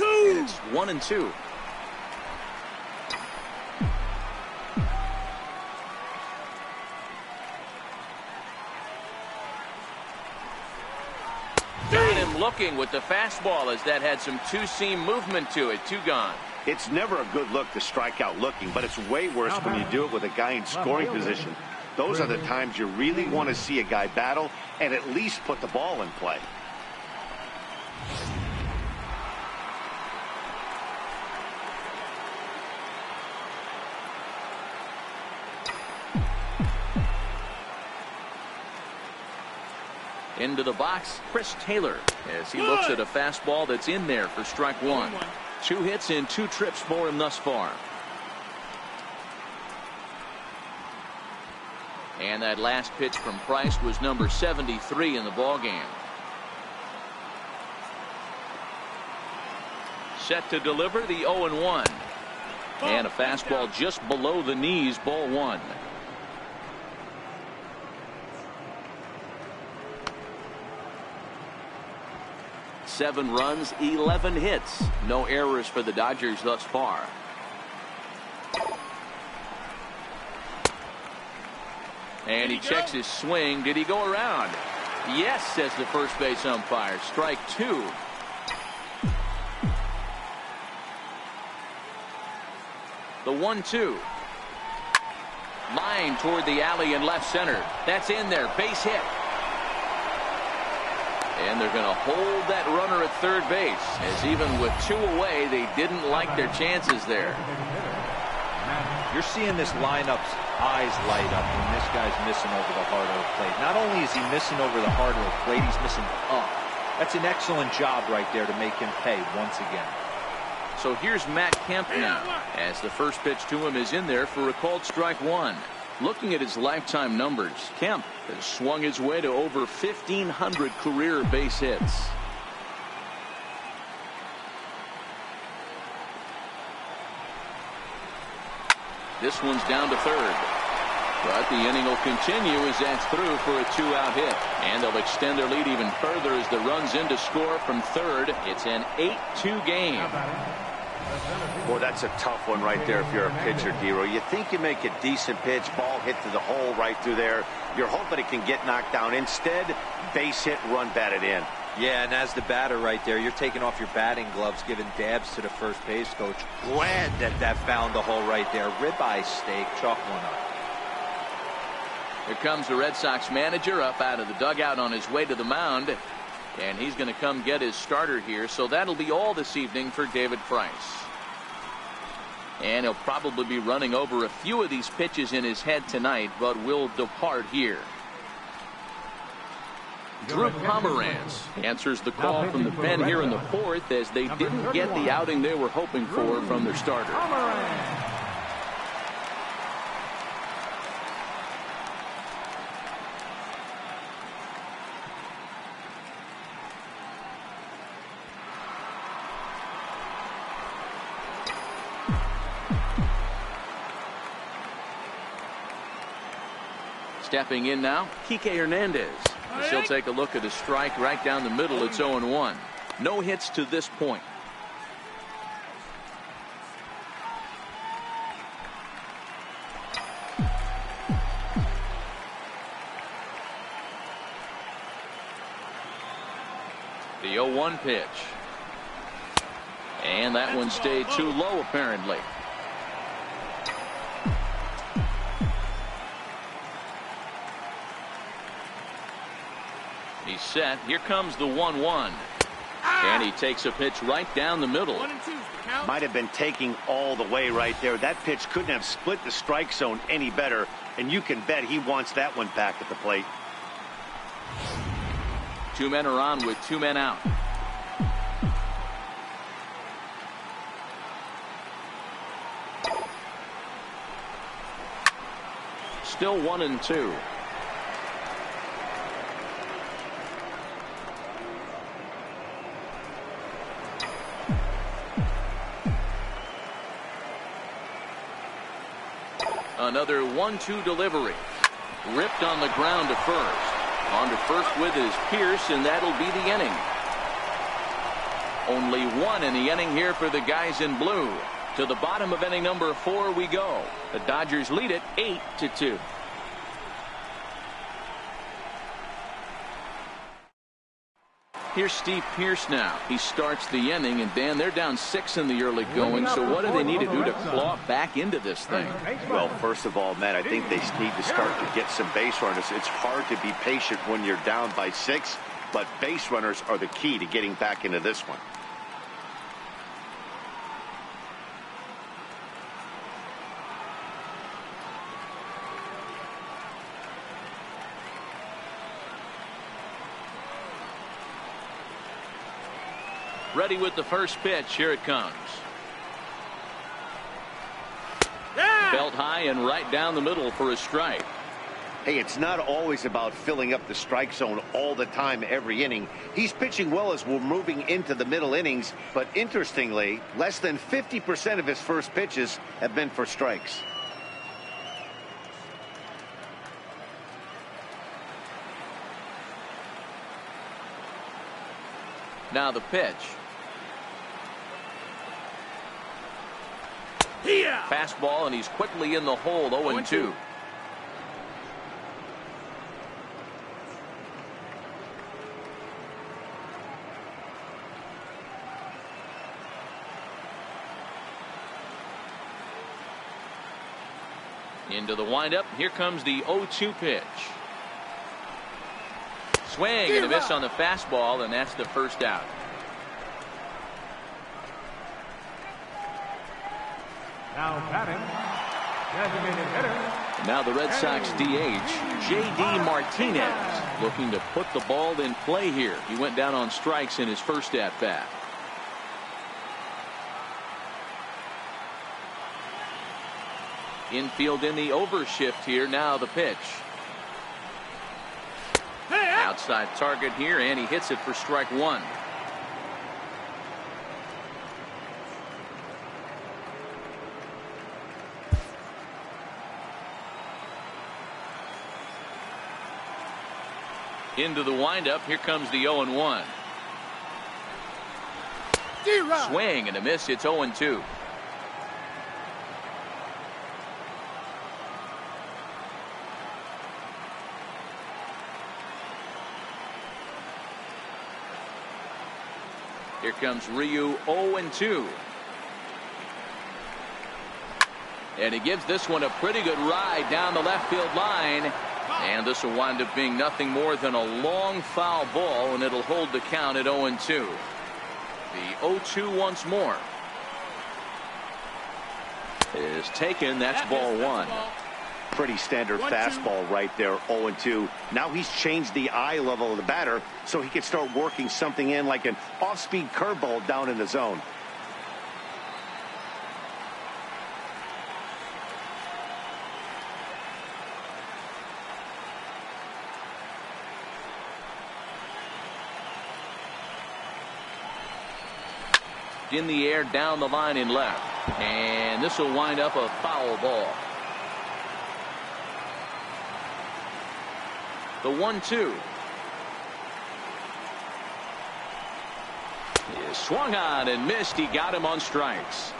And it's 1-2. Got him looking with the fastball as that had some two-seam movement to it. 2 gone. It's never a good look to strike out looking, but it's way worse when you do it with a guy in scoring position. Those are the times you really want to see a guy battle and at least put the ball in play. Into the box, Chris Taylor, as he looks at a fastball that's in there for strike 1. 2 hits in 2 trips for him thus far. And that last pitch from Price was number 73 in the ballgame. Set to deliver the 0-1. And a fastball just below the knees, ball 1. Seven runs, 11 hits. No errors for the Dodgers thus far. And he checks his swing. Did he go around? Yes, says the first base umpire. Strike 2. The 1-2. Line toward the alley in left center. That's in there. Base hit. And they're going to hold that runner at third base, as even with 2 away, they didn't like their chances there. You're seeing this lineup's eyes light up when this guy's missing over the heart of the plate. Not only is he missing over the heart of the plate, he's missing up. That's an excellent job right there to make him pay once again. So here's Matt Kemp now, as the first pitch to him is in there for a called strike 1. Looking at his lifetime numbers, Kemp has swung his way to over 1,500 career base hits. This one's down to third. But the inning will continue as that's through for a 2-out hit. And they'll extend their lead even further as the run's in to score from third. It's an 8-2 game. Well, that's a tough one right there if you're a pitcher, Dero. You think you make a decent pitch, ball hit to the hole right through there. You're hoping it can get knocked down. Instead, base hit, run batted in. Yeah, and as the batter right there, you're taking off your batting gloves, giving dabs to the first base coach. Glad that found the hole right there. Ribeye steak, chalk one up. Here comes the Red Sox manager up out of the dugout on his way to the mound. And he's going to come get his starter here. So that'll be all this evening for David Price. And he'll probably be running over a few of these pitches in his head tonight, but will depart here. Drew Pomeranz answers the call from the pen here in the 4th, as they didn't get the outing they were hoping for from their starter. Stepping in now, Kike Hernandez. As he'll take a look at a strike right down the middle. It's 0-1. No hits to this point. The 0-1 pitch. And that one stayed too low, apparently. He's set. Here comes the 1-1. And he takes a pitch right down the middle. Might have been taking all the way right there. That pitch couldn't have split the strike zone any better. And you can bet he wants that one back at the plate. 2 men are on with 2 men out. Still 1-2. Another 1-2 delivery. Ripped on the ground to first. On to first with his Pierce, and that'll be the inning. Only 1 in the inning here for the guys in blue. To the bottom of inning number 4 we go. The Dodgers lead it 8-2. Here's Steve Pierce now. He starts the inning, and Dan, they're down 6 in the early going. So what do they need to do to claw back into this thing? Well, first of all, Matt, I think they need to start to get some base runners. It's hard to be patient when you're down by 6, but base runners are the key to getting back into this one. Ready with the first pitch. Here it comes. Belt high and right down the middle for a strike. Hey, it's not always about filling up the strike zone all the time every inning. He's pitching well as we're moving into the middle innings, but interestingly, less than 50% of his first pitches have been for strikes. Now the pitch. Fastball, and he's quickly in the hole. 0-2. Into the windup. Here comes the 0-2 pitch. Swing and a miss on the fastball, and that's the first out. Now batting, designated hitter. Now the Red Sox DH, J.D. Martinez, looking to put the ball in play here. He went down on strikes in his first at-bat. Infield in the overshift here. Now the pitch. Outside target here, and he hits it for strike 1. Into the windup. Here comes the 0-1. Swing and a miss. It's 0-2. Here comes Ryu. 0-2. And he gives this one a pretty good ride down the left field line. And this will wind up being nothing more than a long foul ball, and it'll hold the count at 0-2. The 0-2 once more is taken. That's ball 1. Pretty standard fastball right there. 0-2. Now he's changed the eye level of the batter so he can start working something in like an off-speed curveball down in the zone. In the air, down the line in left, and this will wind up a foul ball. The 1-2. He is swung on and missed. He got him on strikes.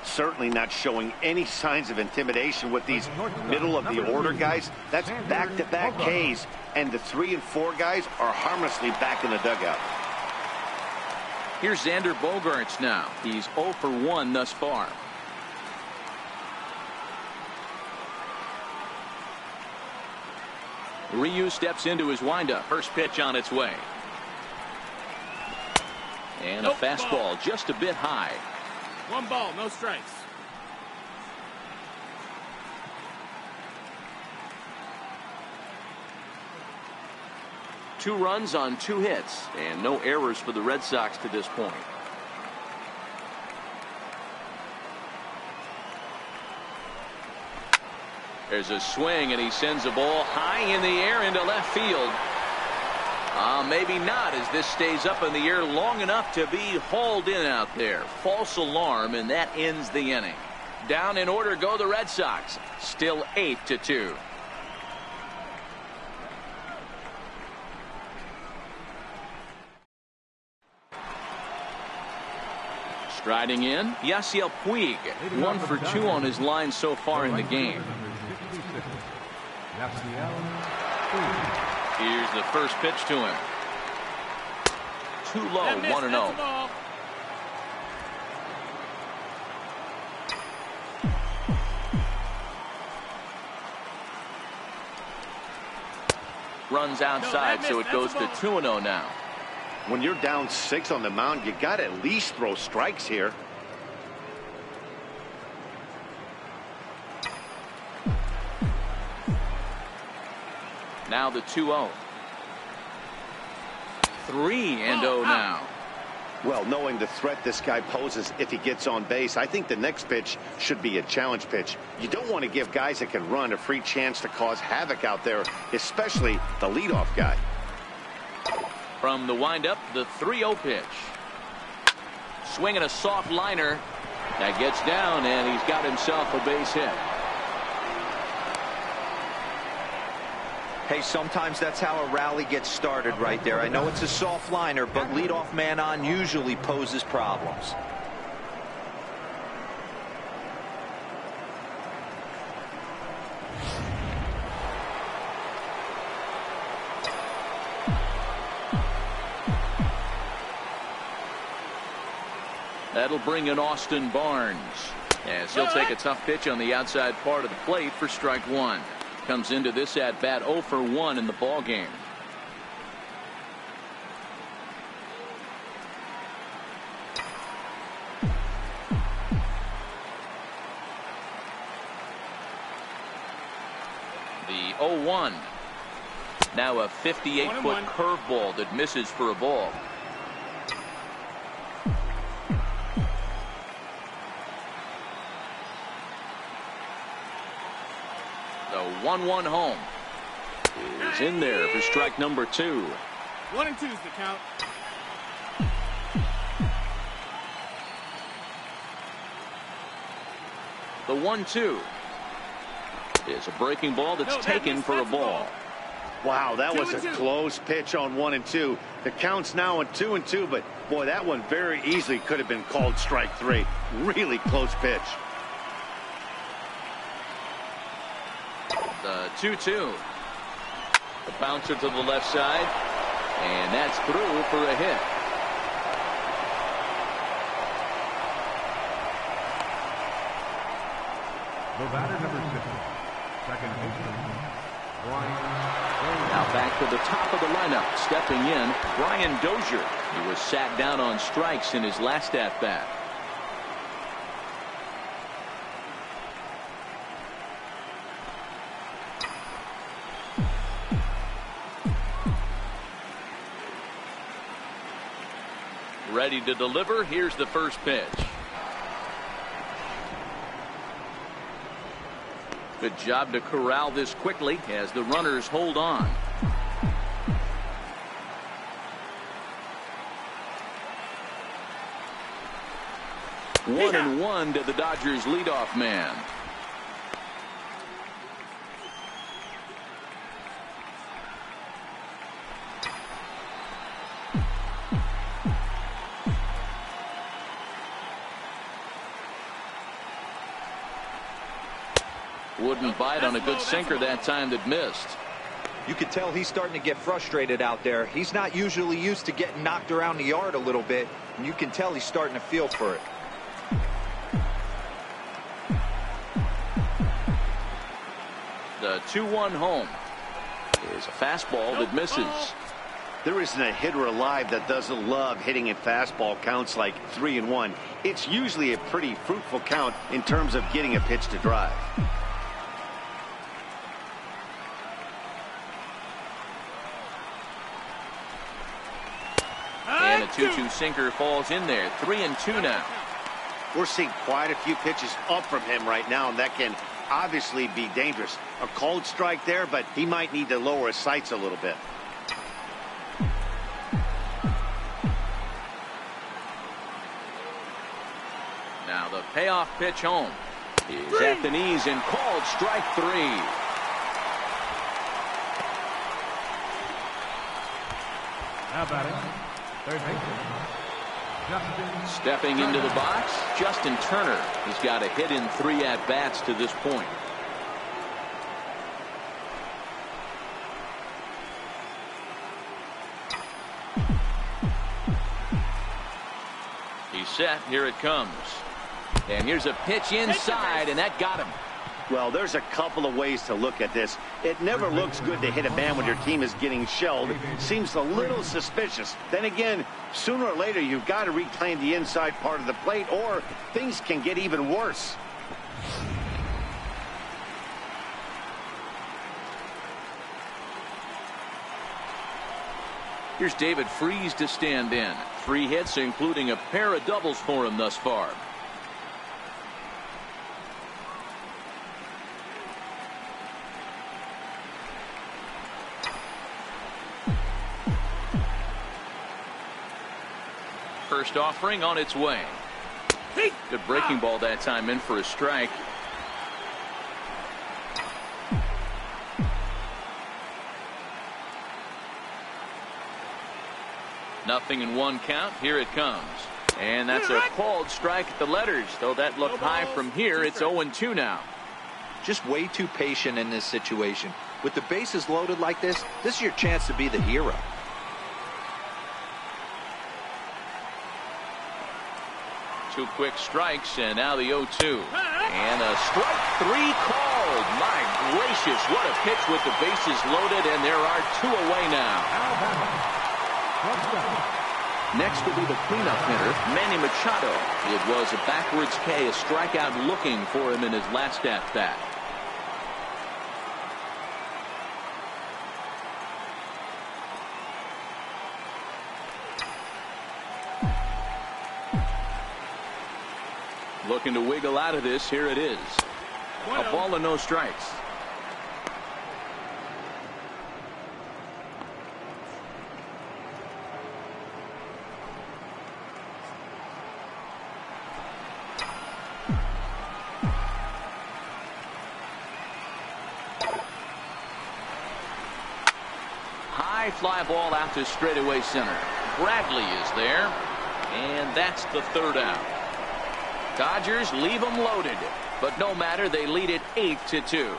Certainly not showing any signs of intimidation with these middle of the order guys. That's back-to-back Ks, and the 3 and 4 guys are harmlessly back in the dugout. Here's Xander Bogaerts now. He's 0 for 1 thus far. Ryu steps into his windup. First pitch on its way. And a fastball just a bit high. 1 ball, no strikes. Two runs on 2 hits and no errors for the Red Sox to this point. There's a swing and he sends a ball high in the air into left field. Maybe not, as this stays up in the air long enough to be hauled in out there. False alarm, and that ends the inning. Down in order go the Red Sox. Still 8-2. Striding in, Yasiel Puig. 1 for 2 on his line so far in the game. Here's the first pitch to him. Too low, 1-0. Runs outside, so it goes to 2-0 now. When you're down 6 on the mound, you got to at least throw strikes here. Now the 2-0. 3-0 now. Well, knowing the threat this guy poses if he gets on base, I think the next pitch should be a challenge pitch. You don't want to give guys that can run a free chance to cause havoc out there, especially the leadoff guy. From the windup, the 3-0 pitch. Swinging a soft liner. That gets down, and he's got himself a base hit. Hey, sometimes that's how a rally gets started right there. I know it's a soft liner, but leadoff man on usually poses problems. That'll bring in Austin Barnes, as he'll take a tough pitch on the outside part of the plate for strike 1. Comes into this at bat 0 for 1 in the ball game. The 0-1. Now a 58-foot curveball that misses for a ball. The 1-1 home is in there for strike number 2. 1 and 2's the count. The 1-2 is a breaking ball that's taken for a ball. Wow, that was a close pitch on 1 and 2. The count's now on 2 and 2, but boy, that one very easily could have been called strike 3. Really close pitch. The 2-2. The bouncer to the left side, and that's through for a hit. The batter, number 6, second baseman, Brian. Now back to the top of the lineup, stepping in, Brian Dozier. He was sat down on strikes in his last at bat. Ready to deliver. Here's the first pitch. Good job to corral this quickly as the runners hold on. One and one to the Dodgers leadoff man. didn't bite on a good sinker that time that missed. You could tell he's starting to get frustrated out there. He's not usually used to getting knocked around the yard a little bit, and you can tell he's starting to feel for it. The 2-1 home is a fastball that misses. There isn't a hitter alive that doesn't love hitting a fastball counts like 3-1. It's usually a pretty fruitful count in terms of getting a pitch to drive. And a 2-2 sinker falls in there. 3-2 now. We're seeing quite a few pitches up from him right now, and that can obviously be dangerous. A cold strike there, but he might need to lower his sights a little bit. Now the payoff pitch home is at the knees and called strike 3. Now batting, third baseman, Justin. Stepping into the box, Justin Turner. He's got a hit in 3 at-bats to this point. He's set. Here it comes. And here's a pitch inside, and that got him. Well, there's a couple of ways to look at this. It never looks good to hit a man when your team is getting shelled. Seems a little suspicious. Then again, sooner or later, you've got to reclaim the inside part of the plate, or things can get even worse. Here's David Freese to stand in. 3 hits, including a pair of doubles for him thus far. First offering on its way. Good breaking ball that time, in for a strike. Nothing in 1 count. Here it comes. And that's a called strike at the letters. Though that looked high from here, it's 0-2 now. Just way too patient in this situation. With the bases loaded like this is your chance to be the hero. Two quick strikes, and now the 0-2. And a strike 3 called. My gracious, what a pitch with the bases loaded, and there are 2 away now. Next will be the cleanup hitter, Manny Machado. It was a backwards K, a strikeout looking for him in his last at-bat. Looking to wiggle out of this. Here it is. A ball and no strikes. High fly ball out to straightaway center. Bradley is there, and that's the 3rd out. Dodgers leave them loaded, but no matter, they lead it 8-2.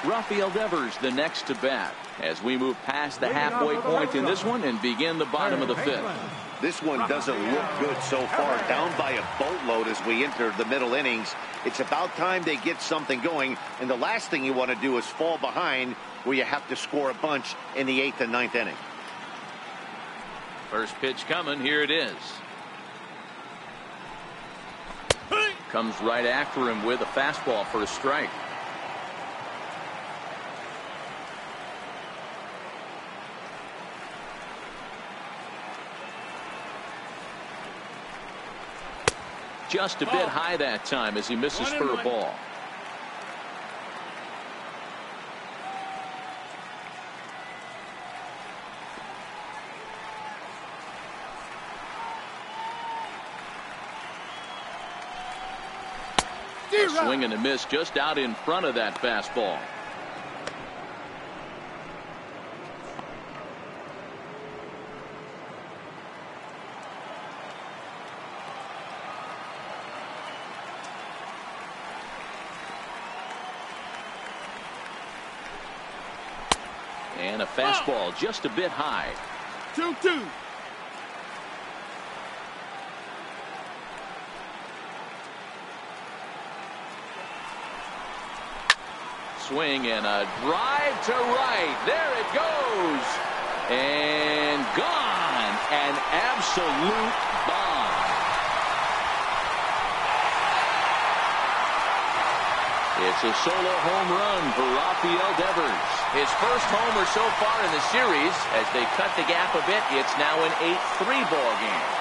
Rafael Devers the next to bat as we move past the halfway point in this one and begin the bottom of the 5th. This one doesn't look good so far. Down by a boatload as we enter the middle innings. It's about time they get something going, and the last thing you want to do is fall behind where you have to score a bunch in the 8th and 9th inning. First pitch coming. Here it is. Comes right after him with a fastball for a strike. Just a bit high that time as he misses for a ball. A swing and a miss just out in front of that fastball. And a fastball just a bit high. 2-2. Swing and a drive to right. There it goes. And gone. An absolute bomb. It's a solo home run for Rafael Devers. His first homer so far in the series. As they cut the gap a bit, it's now an 8-3 ball game.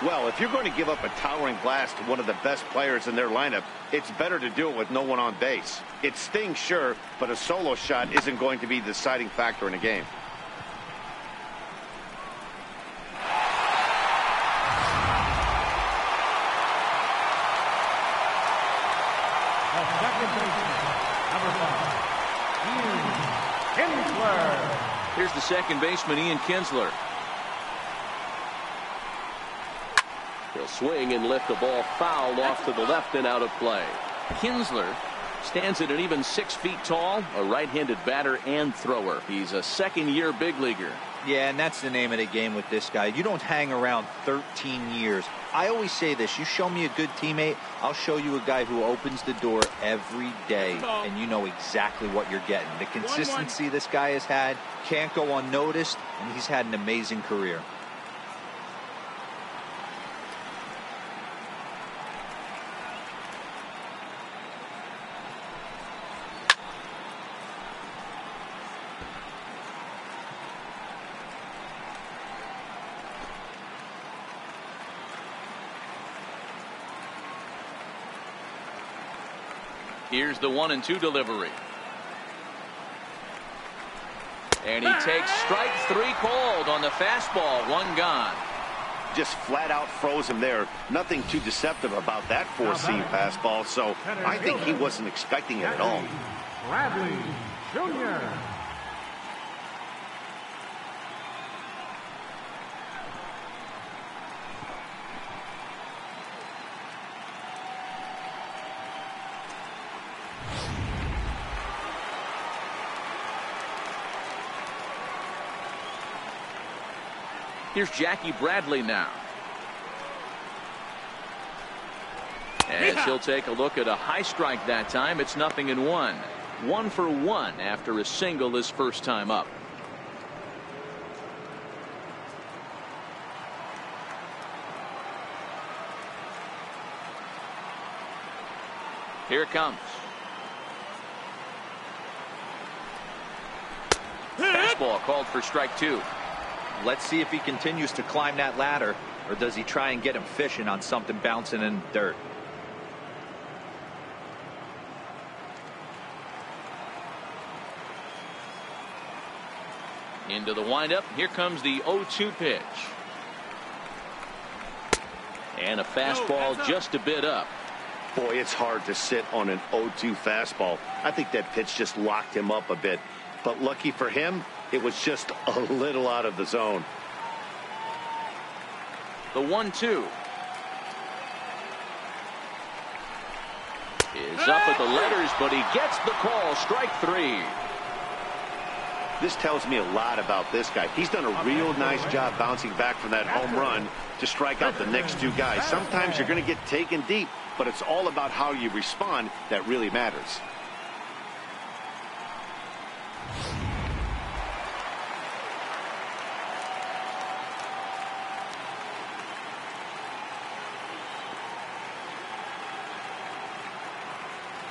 Well, if you're going to give up a towering blast to one of the best players in their lineup, it's better to do it with no one on base. It stings, sure, but a solo shot isn't going to be the deciding factor in a game. Here's the second baseman, Ian Kinsler. He'll swing and lift the ball foul off to the left and out of play. Kinsler stands at an even 6 feet tall, a right-handed batter and thrower. He's a second-year big leaguer. Yeah, and that's the name of the game with this guy. You don't hang around 13 years. I always say this, you show me a good teammate, I'll show you a guy who opens the door every day, and you know exactly what you're getting. The consistency this guy has had can't go unnoticed, and he's had an amazing career. Here's the 1-2 delivery. And he takes strike 3 called on the fastball. 1 gone. Just flat out froze him there. Nothing too deceptive about that 4-seam fastball, so I think he wasn't expecting it at all. Bradley Jr. Here's Jackie Bradley now. As he'll take a look at a high strike that time, it's 0-1. 1 for 1 after a single his first time up. Here it comes. Fastball called for strike 2. Let's see if he continues to climb that ladder, or does he try and get him fishing on something bouncing in the dirt. Into the windup. Here comes the 0-2 pitch. And a fastball just a bit up. Boy, it's hard to sit on an 0-2 fastball. I think that pitch just locked him up a bit. But lucky for him, it was just a little out of the zone. The 1-2 is up at the letters, but he gets the call. Strike 3. This tells me a lot about this guy. He's done a real nice job bouncing back from that home run to strike out the next 2 guys. Sometimes you're going to get taken deep, but it's all about how you respond that really matters.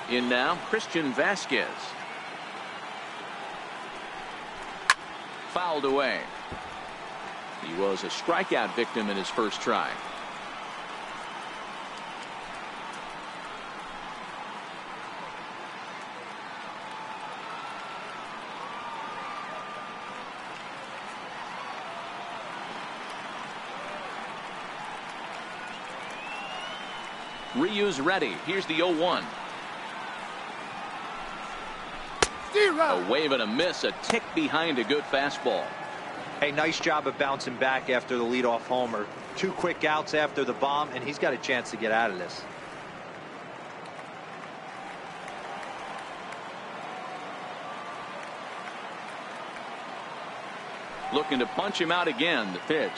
In now, Christian Vasquez. Fouled away. He was a strikeout victim in his first try. Ryu's ready. Here's the 0-1. A wave and a miss, a tick behind a good fastball. Hey, nice job of bouncing back after the leadoff homer. 2 quick outs after the bomb, and he's got a chance to get out of this. Looking to punch him out again. The pitch.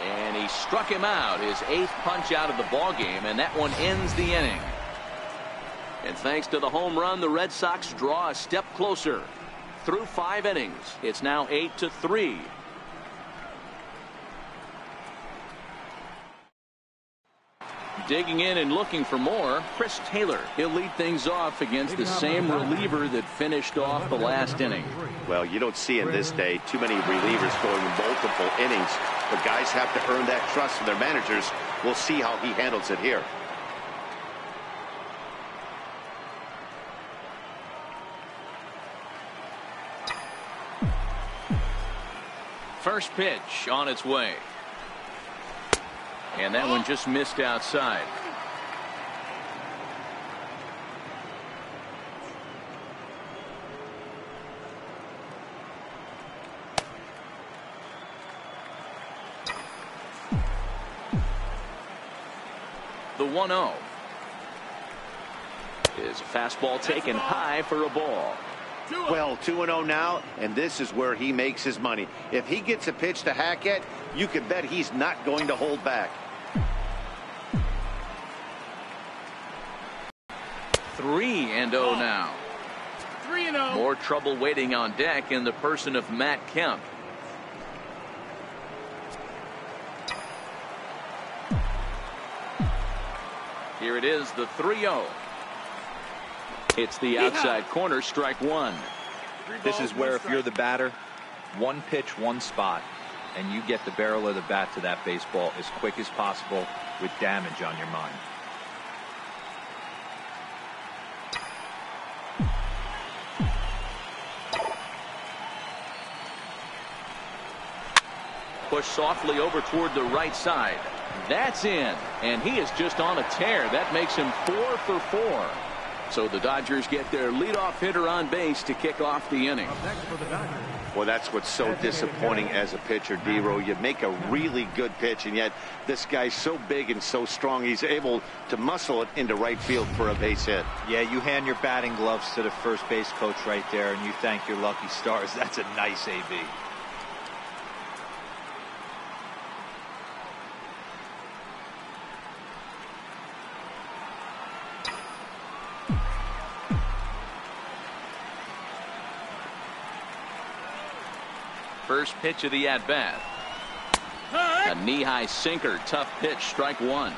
And he struck him out. His 8th punch out of the ball game, and that one ends the inning. And thanks to the home run, the Red Sox draw a step closer. Through 5 innings, it's now 8-3. Digging in and looking for more, Chris Taylor. He'll lead things off against the same reliever that finished off the last inning. Well, you don't see in this day too many relievers going multiple innings, but guys have to earn that trust from their managers. We'll see how he handles it here. First pitch on its way. And that one just missed outside. The 1-0 is a fastball taken high for a ball. Well, 2-0 now, and this is where he makes his money. If he gets a pitch to hack at, you can bet he's not going to hold back. 3-0 now. 3-0. More trouble waiting on deck in the person of Matt Kemp. Here it is, the 3-0. It's the outside corner, strike 1. This is where if you're the batter, 1 pitch, 1 spot, and you get the barrel of the bat to that baseball as quick as possible with damage on your mind. Push softly over toward the right side. That's in, and he is just on a tear. That makes him 4 for 4. So the Dodgers get their leadoff hitter on base to kick off the inning. Well, that's what's so disappointing as a pitcher, D-Row. You make a really good pitch, and yet this guy's so big and so strong, he's able to muscle it into right field for a base hit. Yeah, you hand your batting gloves to the first base coach right there, and you thank your lucky stars. That's a nice AB. First pitch of the at-bat. A knee-high sinker, tough pitch, strike 1.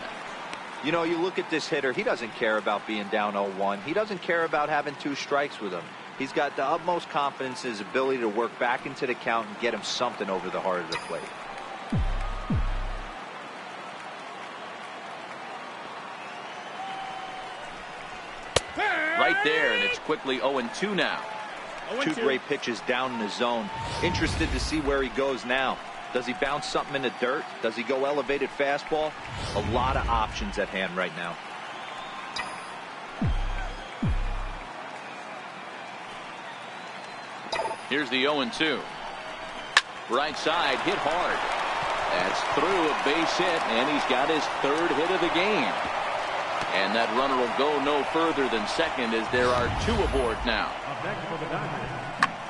You know, you look at this hitter, he doesn't care about being down 0-1. He doesn't care about having 2 strikes with him. He's got the utmost confidence in his ability to work back into the count and get him something over the heart of the plate. Right there, and it's quickly 0-2 now. 2 great pitches down in the zone. Interested to see where he goes now. Does he bounce something in the dirt? Does he go elevated fastball? A lot of options at hand right now. Here's the 0-2. Right side, hit hard. That's through a base hit, and he's got his 3rd hit of the game. And that runner will go no further than second as there are 2 aboard now.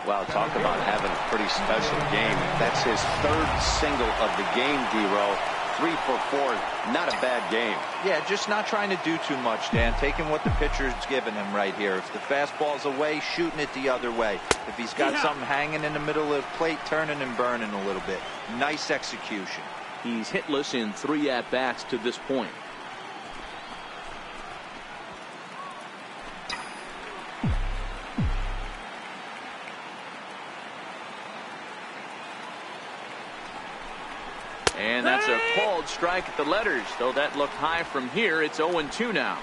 Wow, talk about having a pretty special game. That's his 3rd single of the game, D-Row. 3 for 4, not a bad game. Yeah, just not trying to do too much, Dan. Taking what the pitcher's giving him right here. If the fastball's away, shooting it the other way. If he's got something hanging in the middle of the plate, turning and burning a little bit. Nice execution. He's hitless in 3 at-bats to this point. And that's a called strike at the letters, though that looked high from here. It's 0-2 now.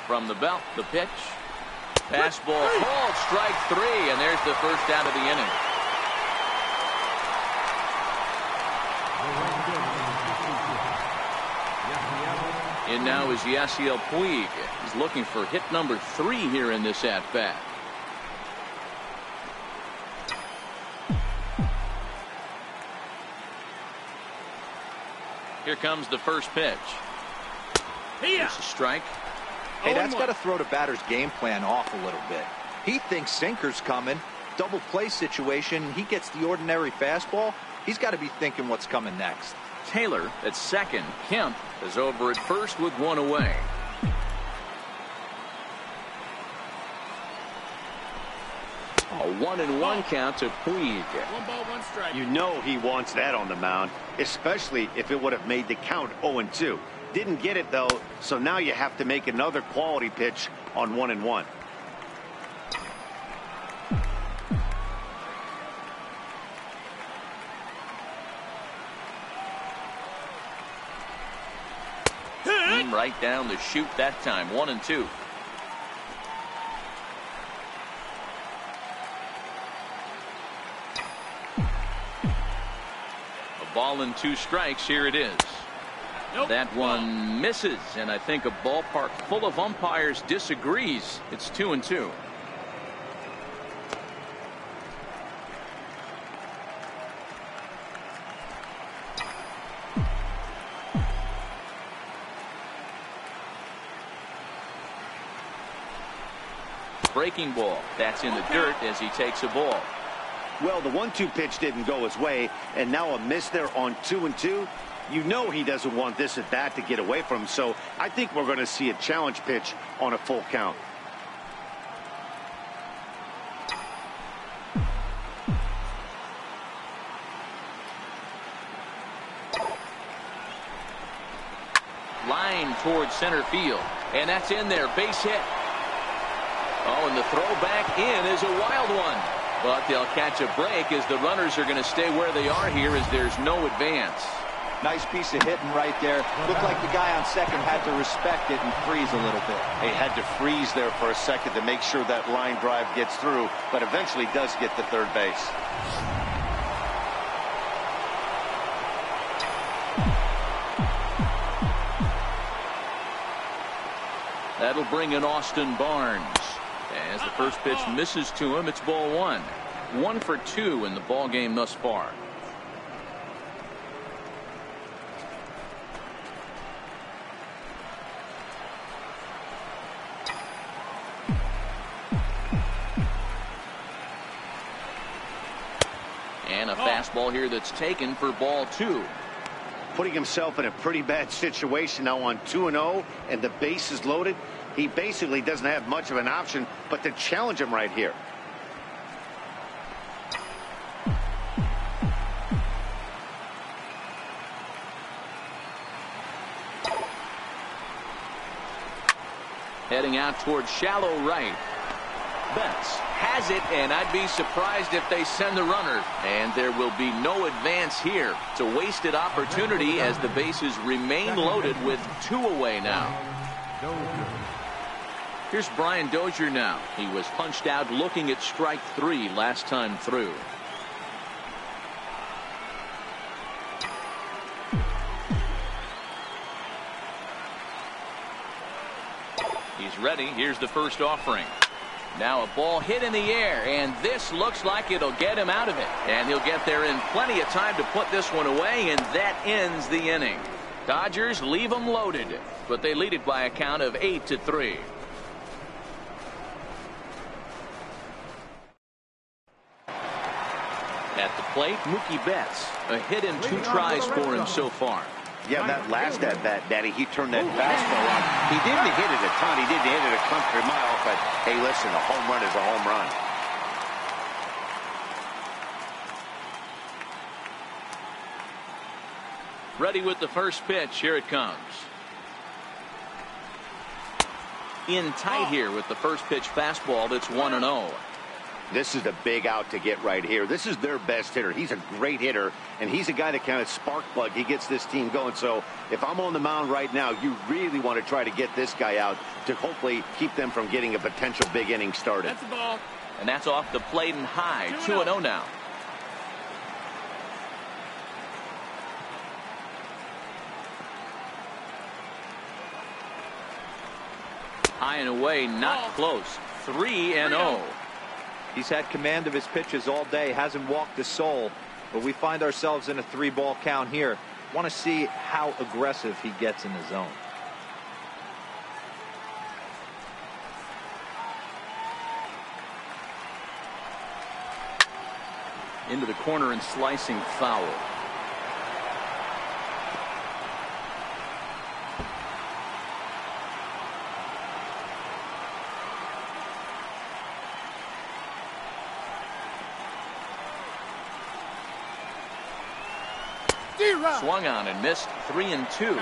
From the belt, the pitch. Fastball called, strike 3, and there's the first out of the inning. In now is Yasiel Puig. He's looking for hit number 3 here in this at-bat. Here comes the first pitch. Here's a strike. Hey, that's got to throw the batter's game plan off a little bit. He thinks sinker's coming. Double play situation. He gets the ordinary fastball. He's got to be thinking what's coming next. Taylor at second. Kemp is over at first with 1 away. A 1-1 count to Puig. 1 ball, 1 strike. You know he wants that on the mound, especially if it would have made the count 0-2. Didn't get it though, so now you have to make another quality pitch on 1-1. Right down the chute that time. 1-2. A ball and 2 strikes. Here it is. Nope. That one misses, and I think a ballpark full of umpires disagrees. It's 2-2. Breaking ball. That's in the dirt as he takes a ball. Well, the 1-2 pitch didn't go his way, and now a miss there on 2-2. You know he doesn't want this at bat to get away from him, so I think we're going to see a challenge pitch on a full count. Line towards center field, and that's in there. Base hit. Oh, and the throw back in is a wild one. But they'll catch a break as the runners are going to stay where they are here as there's no advance. Nice piece of hitting right there. Looked like the guy on second had to respect it and freeze a little bit. He had to freeze there for a second to make sure that line drive gets through, but eventually does get to third base. That'll bring in Austin Barnes. As the first pitch misses to him, it's ball 1. 1 for 2 in the ball game thus far. And a fastball here that's taken for ball 2. Putting himself in a pretty bad situation now on 2-0, and the base is loaded. He basically doesn't have much of an option but to challenge him right here. Heading out towards shallow right. Betts has it, and I'd be surprised if they send the runner. And there will be no advance here. It's a wasted opportunity as the bases remain loaded with 2 away now. Here's Brian Dozier now. He was punched out looking at strike 3 last time through. He's ready. Here's the first offering. Now a ball hit in the air, and this looks like it'll get him out of it. And he'll get there in plenty of time to put this one away, and that ends the inning. Dodgers leave them loaded, but they lead it by a count of 8-3. At the plate, Mookie Betts. A hit and 2 tries for him so far. Yeah, that last at bat, Daddy, he turned that fastball on. He didn't hit it a ton. He didn't hit it a country mile, but hey, listen, a home run is a home run. Ready with the first pitch. Here it comes. In tight here with the first pitch fastball that's 1-0. This is a big out to get right here. This is their best hitter. He's a great hitter, and he's a guy that kind of spark plug. He gets this team going. So if I'm on the mound right now, you really want to try to get this guy out to hopefully keep them from getting a potential big inning started. That's the ball. And that's off the plate and high. 2-0 now. high and away, not close. 3-0. He's had command of his pitches all day, hasn't walked a soul, but we find ourselves in a 3-ball count here. Want to see how aggressive he gets in the zone. Into the corner and slicing foul. Swung on and missed. 3-2.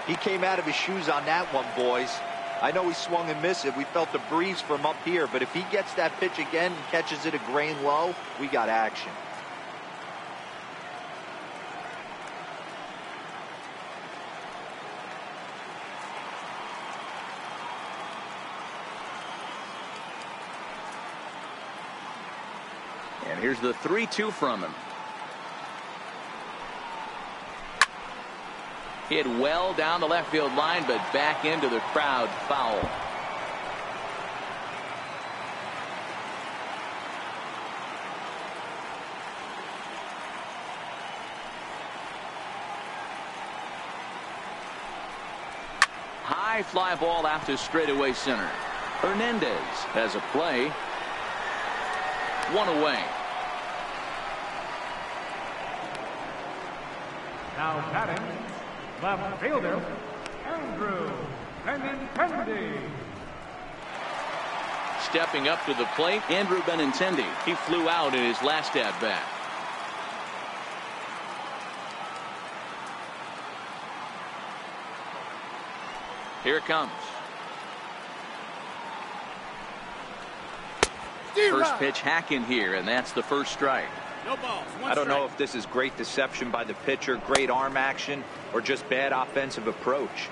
He came out of his shoes on that one, boys. I know he swung and missed it. We felt the breeze from up here, but if he gets that pitch again and catches it a grain low, we got action. And here's the 3-2 from him. Hit well down the left field line, but back into the crowd. Foul. High fly ball out to straightaway center. Hernandez has a play. One away. Now batting, left fielder, Andrew Benintendi. Stepping up to the plate, Andrew Benintendi. He flew out in his last at bat. Here it comes. First pitch hack in here, and that's the first strike. No balls. I don't know if this is great deception by the pitcher, great arm action, or just bad offensive approach.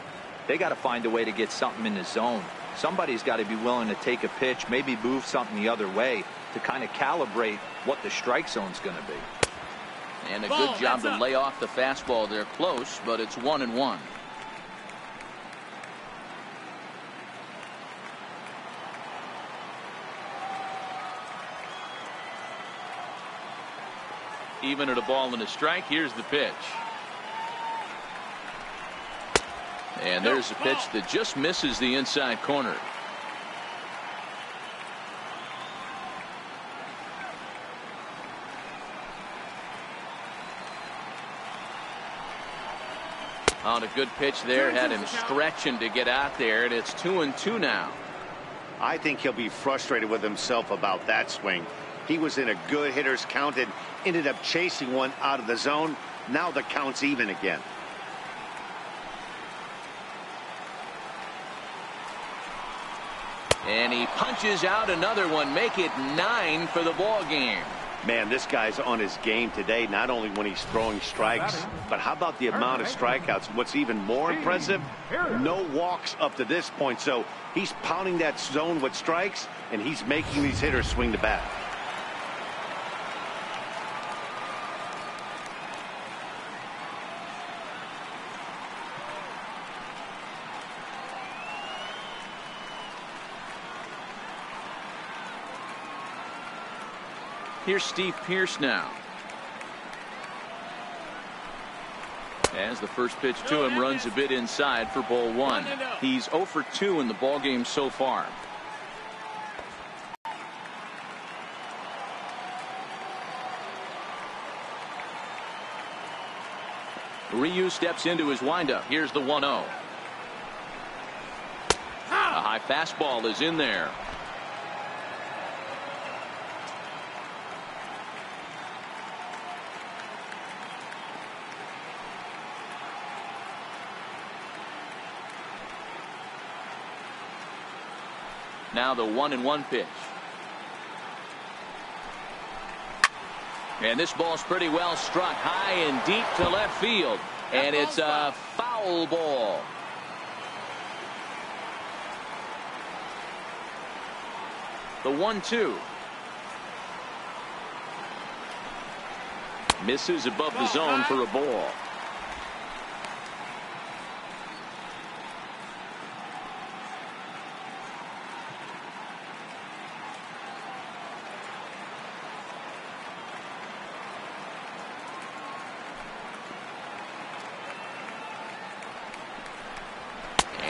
They got to find a way to get something in the zone. Somebody's got to be willing to take a pitch, maybe move something the other way to kind of calibrate what the strike zone's going to be. And a good job to lay off the fastball. They're close, but it's 1-1. Even at a ball and a strike, here's the pitch. And there's a pitch that just misses the inside corner. On a good pitch there, had him stretching to get out there, and it's 2-2 now. I think he'll be frustrated with himself about that swing. He was in a good hitter's count and ended up chasing one out of the zone. Now the count's even again. And he punches out another one, make it 9 for the ball game. Man, this guy's on his game today, not only when he's throwing strikes, but how about the amount of strikeouts? What's even more impressive, no walks up to this point. So he's pounding that zone with strikes, and he's making these hitters swing the bat. Here's Steve Pearce now. As the first pitch to him runs a bit inside for ball 1. He's 0 for 2 in the ball game so far. Ryu steps into his windup. Here's the 1-0. A high fastball is in there. Now the 1-1 pitch. And this ball's pretty well struck high and deep to left field. And it's a foul ball. The 1-2. Misses above the zone for a ball.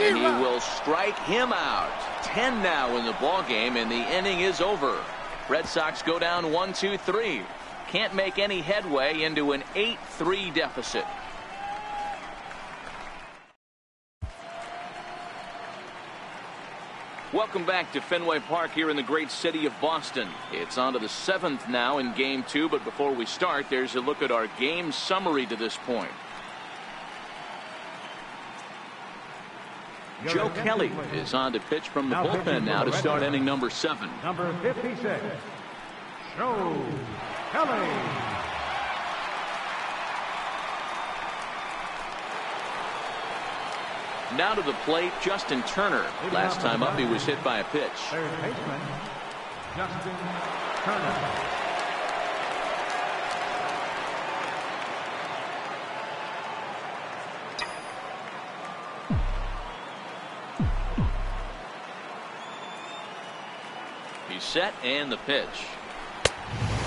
And he will strike him out. 10 now in the ball game, and the inning is over. Red Sox go down 1-2-3. Can't make any headway into an 8-3 deficit. Welcome back to Fenway Park here in the great city of Boston. It's on to the 7th now in Game 2, but before we start, there's a look at our game summary to this point. Joe Kelly is on to pitch from the bullpen now to start inning number 7. Number 56, Joe Kelly. Now to the plate, Justin Turner. Last time up, he was hit by a pitch. Third baseman, Justin Turner. He's set, and the pitch.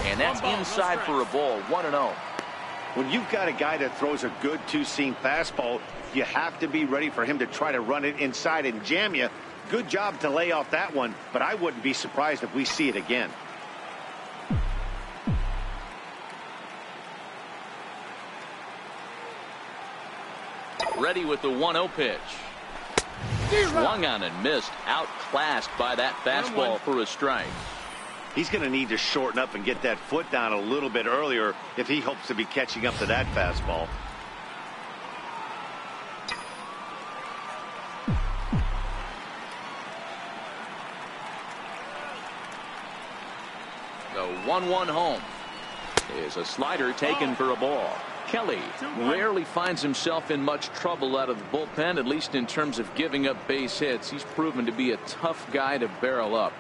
And that's inside for a ball, 1-0. When you've got a guy that throws a good two-seam fastball, you have to be ready for him to try to run it inside and jam you. Good job to lay off that one, but I wouldn't be surprised if we see it again. Ready with the 1-0 pitch. Swung on and missed. Outclassed by that fastball for a strike. He's going to need to shorten up and get that foot down a little bit earlier if he hopes to be catching up to that fastball. The 1-1 home is a slider taken for a ball. Kelly rarely finds himself in much trouble out of the bullpen, at least in terms of giving up base hits. He's proven to be a tough guy to barrel up.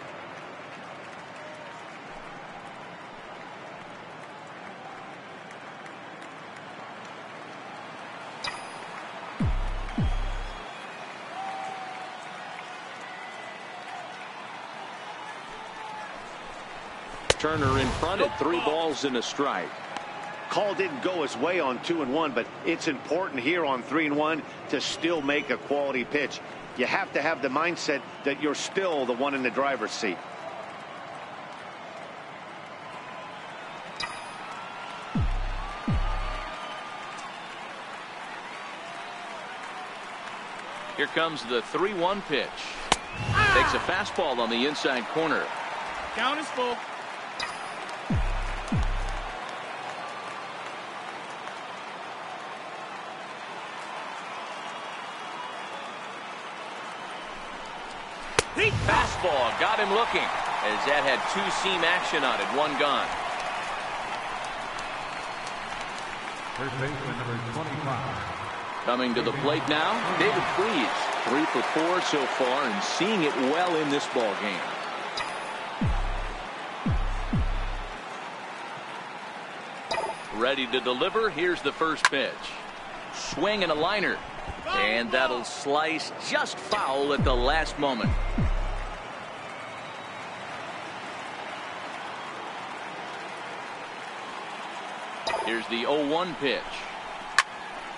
Turner in front at 3 balls and a strike. Call didn't go his way on 2-1, but it's important here on 3-1 to still make a quality pitch. You have to have the mindset that you're still the one in the driver's seat. Here comes the 3-1 pitch. Takes a fastball on the inside corner. Count is full. Fastball got him looking, as that had 2-seam action on it. 1 gone. First baseman, number 25. Coming to the plate now, David Freese. 3 for 4 so far, and seeing it well in this ball game. Ready to deliver. Here's the first pitch. Swing and a liner. And that'll slice just foul at the last moment. Here's the 0-1 pitch.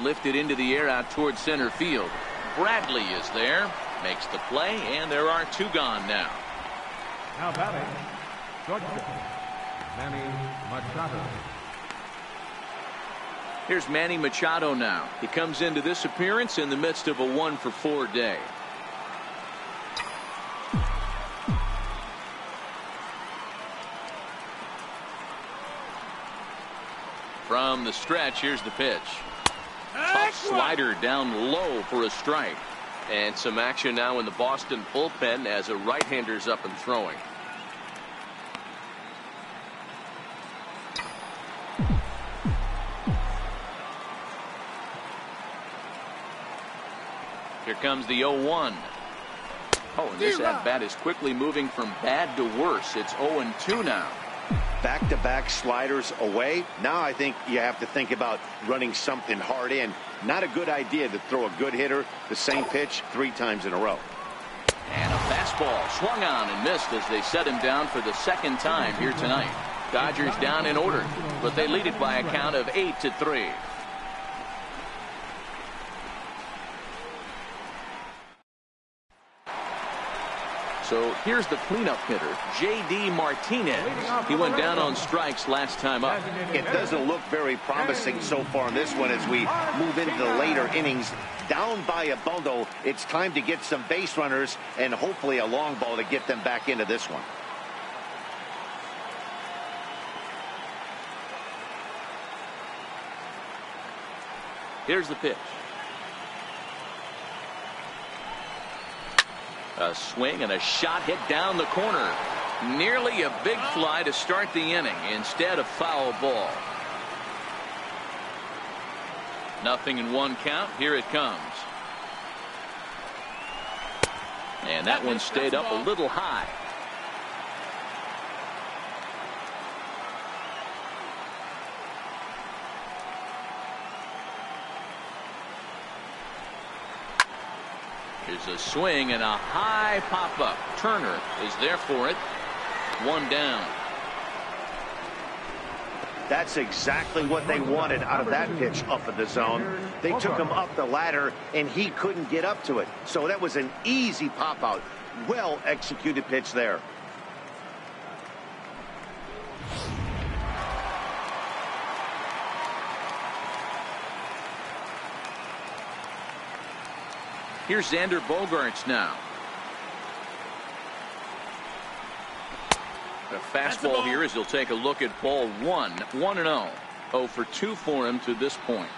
Lifted into the air out towards center field. Bradley is there. Makes the play, and there are 2 gone now. Now batting, Georgia, Manny Machado. Here's Manny Machado now. He comes into this appearance in the midst of a 1 for 4 day. From the stretch, here's the pitch. Tough slider down low for a strike. And some action now in the Boston bullpen as a right-hander's up and throwing. Here comes the 0-1. Oh, and this at-bat is quickly moving from bad to worse. It's 0-2 now. Back-to-back sliders away. Now I think you have to think about running something hard in. Not a good idea to throw a good hitter the same pitch 3 times in a row. And a fastball swung on and missed as they set him down for the 2nd time here tonight. Dodgers down in order, but they lead it by a count of 8-3. So here's the cleanup hitter, J.D. Martinez. He went down on strikes last time up. It doesn't look very promising so far in this one as we move into the later innings. Down by a bundle, it's time to get some base runners and hopefully a long ball to get them back into this one. Here's the pitch. A swing and a shot hit down the corner. Nearly a big fly to start the inning. Instead, a foul ball. Nothing in one count. Here it comes. And that one stayed up a little high. Here's a swing and a high pop-up. Turner is there for it. One down. That's exactly what they wanted out of that pitch up in the zone. They took him up the ladder, and he couldn't get up to it. So that was an easy pop-out. Well-executed pitch there. Here's Xander Bogaerts now. A fastball here as he'll take a look at ball one. 1-0. 0 for 2 for him to this point.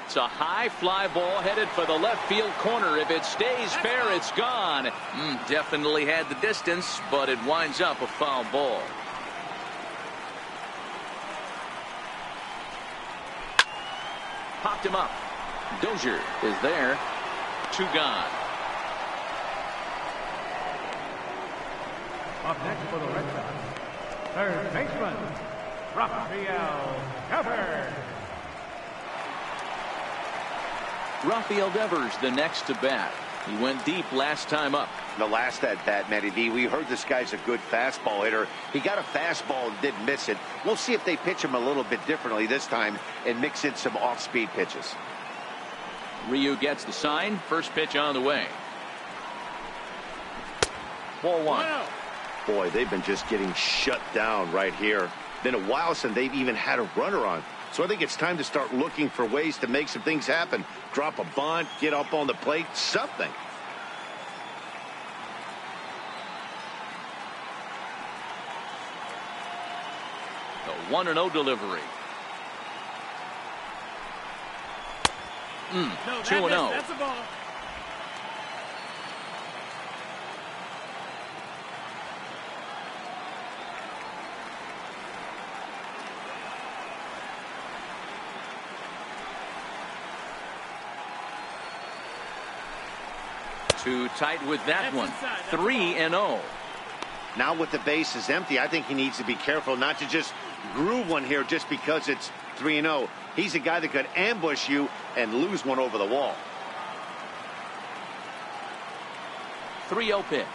It's a high fly ball headed for the left field corner. If it stays fair, it's gone. Definitely had the distance, but it winds up a foul ball. Popped him up. Dozier is there. 2 gone. Up next for the Red Sox, third baseman, Rafael Devers. Rafael Devers the next to bat. He went deep last time up. The last at bat, Matty V, we heard this guy's a good fastball hitter. He got a fastball and didn't miss it. We'll see if they pitch him a little bit differently this time and mix in some off-speed pitches. Ryu gets the sign. First pitch on the way. Ball 1. Boy, they've been just getting shut down right here. Been a while since they've even had a runner on. So I think it's time to start looking for ways to make some things happen. Drop a bunt, get up on the plate, something. The 1-0 delivery. 2-0. That's a ball. Too tight with that one. Inside. 3-0. Now with the base is empty, I think he needs to be careful not to just groove one here just because it's 3-0. He's a guy that could ambush you and lose one over the wall. 3-0 pitch.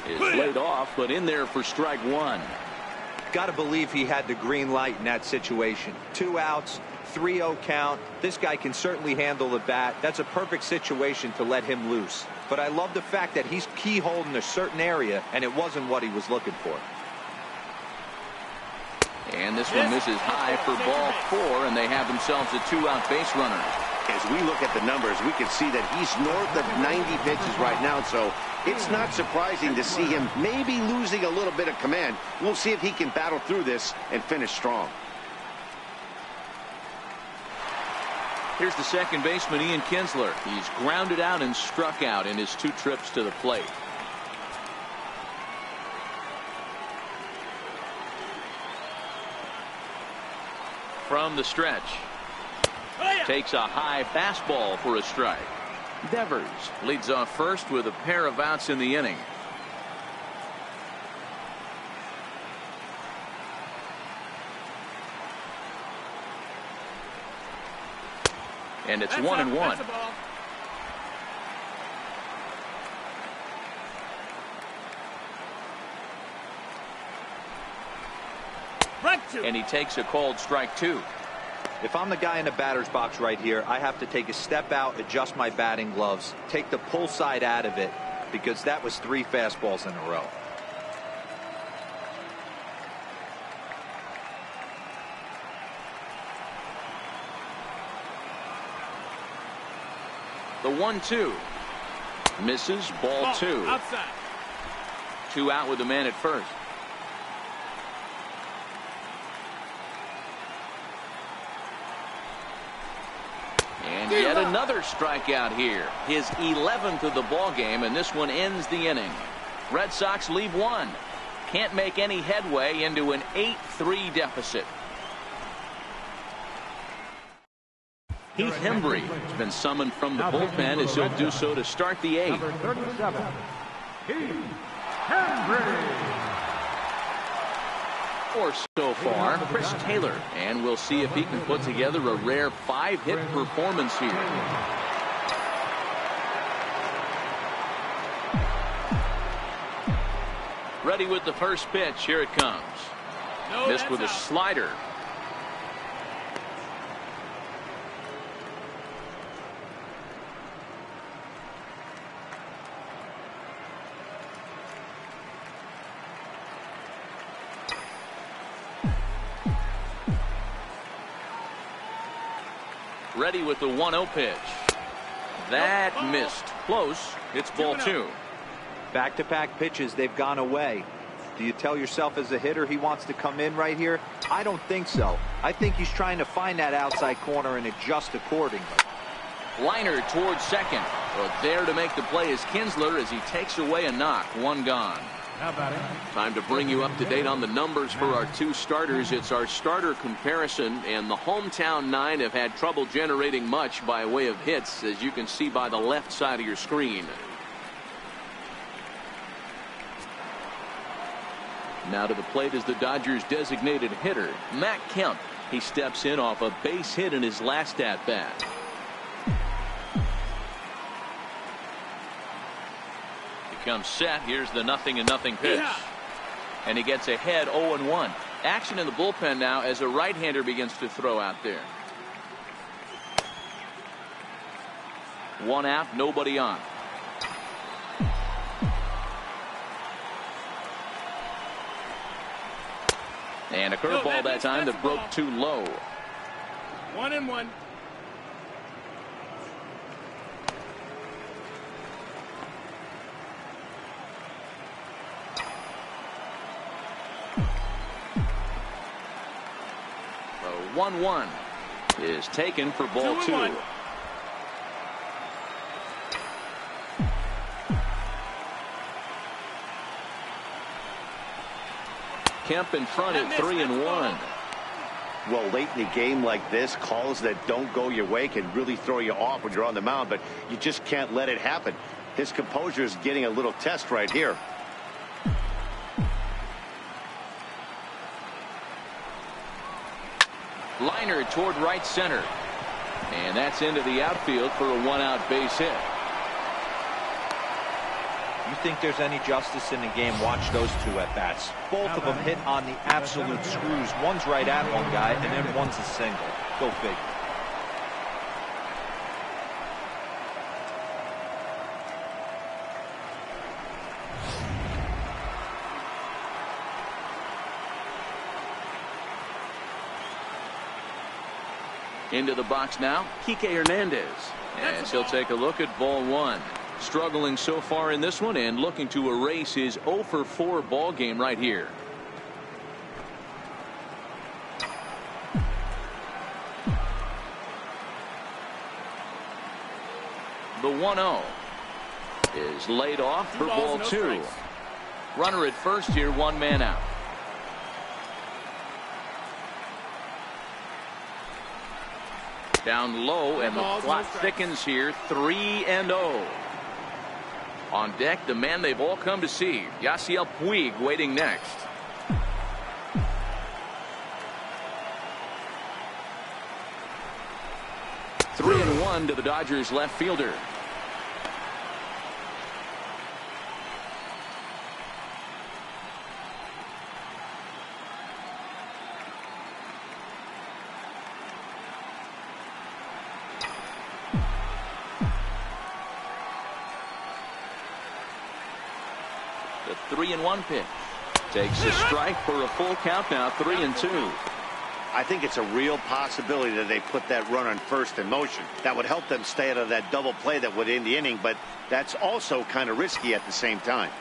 Is laid off, but in there for strike 1. Got to believe he had the green light in that situation. 2 outs, 3-0 count. This guy can certainly handle the bat. That's a perfect situation to let him loose. But I love the fact that he's keyholed in a certain area, and it wasn't what he was looking for. And this one misses high for ball 4, and they have themselves a 2-out base runner. As we look at the numbers, we can see that he's north of 90 pitches right now, so it's not surprising to see him maybe losing a little bit of command. We'll see if he can battle through this and finish strong. Here's the second baseman, Ian Kinsler. He's grounded out and struck out in his 2 trips to the plate. From the stretch. Takes a high fastball for a strike. Devers leads off first with a pair of outs in the inning. And it's That's 1-1. That's the ball. And he takes a called strike 2. If I'm the guy in the batter's box right here, I have to take a step out, adjust my batting gloves, take the pull side out of it, because that was 3 fastballs in a row. The 1-2 misses. Ball 2. Outside. 2 out with the man at first. And yet another strikeout here. His 11th of the ball game, and this one ends the inning. Red Sox leave 1. Can't make any headway into an 8-3 deficit. Heath Hembree has been summoned from the bullpen as he'll do so to start the 8th. Number 37, Heath Hembree. Or so far, Chris Taylor, and we'll see if he can put together a rare 5-hit performance here. Ready with the first pitch. Here it comes. No, Missed with a slider. Ready with the 1-0 pitch. That missed. Close. It's ball 2. Back-to-back pitches, they've gone away. Do you tell yourself as a hitter he wants to come in right here? I don't think so. I think he's trying to find that outside corner and adjust accordingly. Liner towards second. Well, there to make the play is Kinsler as he takes away a knock. 1 gone. Now batting. Time to bring you up to date on the numbers for our 2 starters. It's our starter comparison, and the hometown 9 have had trouble generating much by way of hits, as you can see by the left side of your screen. Now to the plate is the Dodgers designated hitter, Matt Kemp. He steps in off a base hit in his last at bat. Comes set. Here's the 0-0 pitch. Yeah. And he gets ahead 0-1. Action in the bullpen now as a right-hander begins to throw out there. 1 out, nobody on. And a curveball that time that broke too low. 1-1. The 1-1 is taken for ball 2. 2-1. Kemp in front at 3-1. Well, late in the game like this, calls that don't go your way can really throw you off when you're on the mound, but you just can't let it happen. His composure is getting a little test right here. Liner toward right center. And that's into the outfield for a 1-out base hit. You think there's any justice in the game, watch those 2 at-bats. Both of them hit on the absolute screws. One's right at one guy, and then one's a single. Go figure. Into the box now, Kike Hernandez. As he'll take a look at ball 1. Struggling so far in this one and looking to erase his 0-for-4 ball game right here. The 1-0 is laid off for ball 2. Runner at first here, 1 man out. Down low, and the clock thickens here. 3-0. On deck, the man they've all come to see, Yasiel Puig, waiting next. 3-1 to the Dodgers left fielder. The 3-1 pitch. Takes a strike for a full count now, 3-2. I think it's a real possibility that they put that runner on first in motion. That would help them stay out of that double play that would end the inning, but that's also kind of risky at the same time.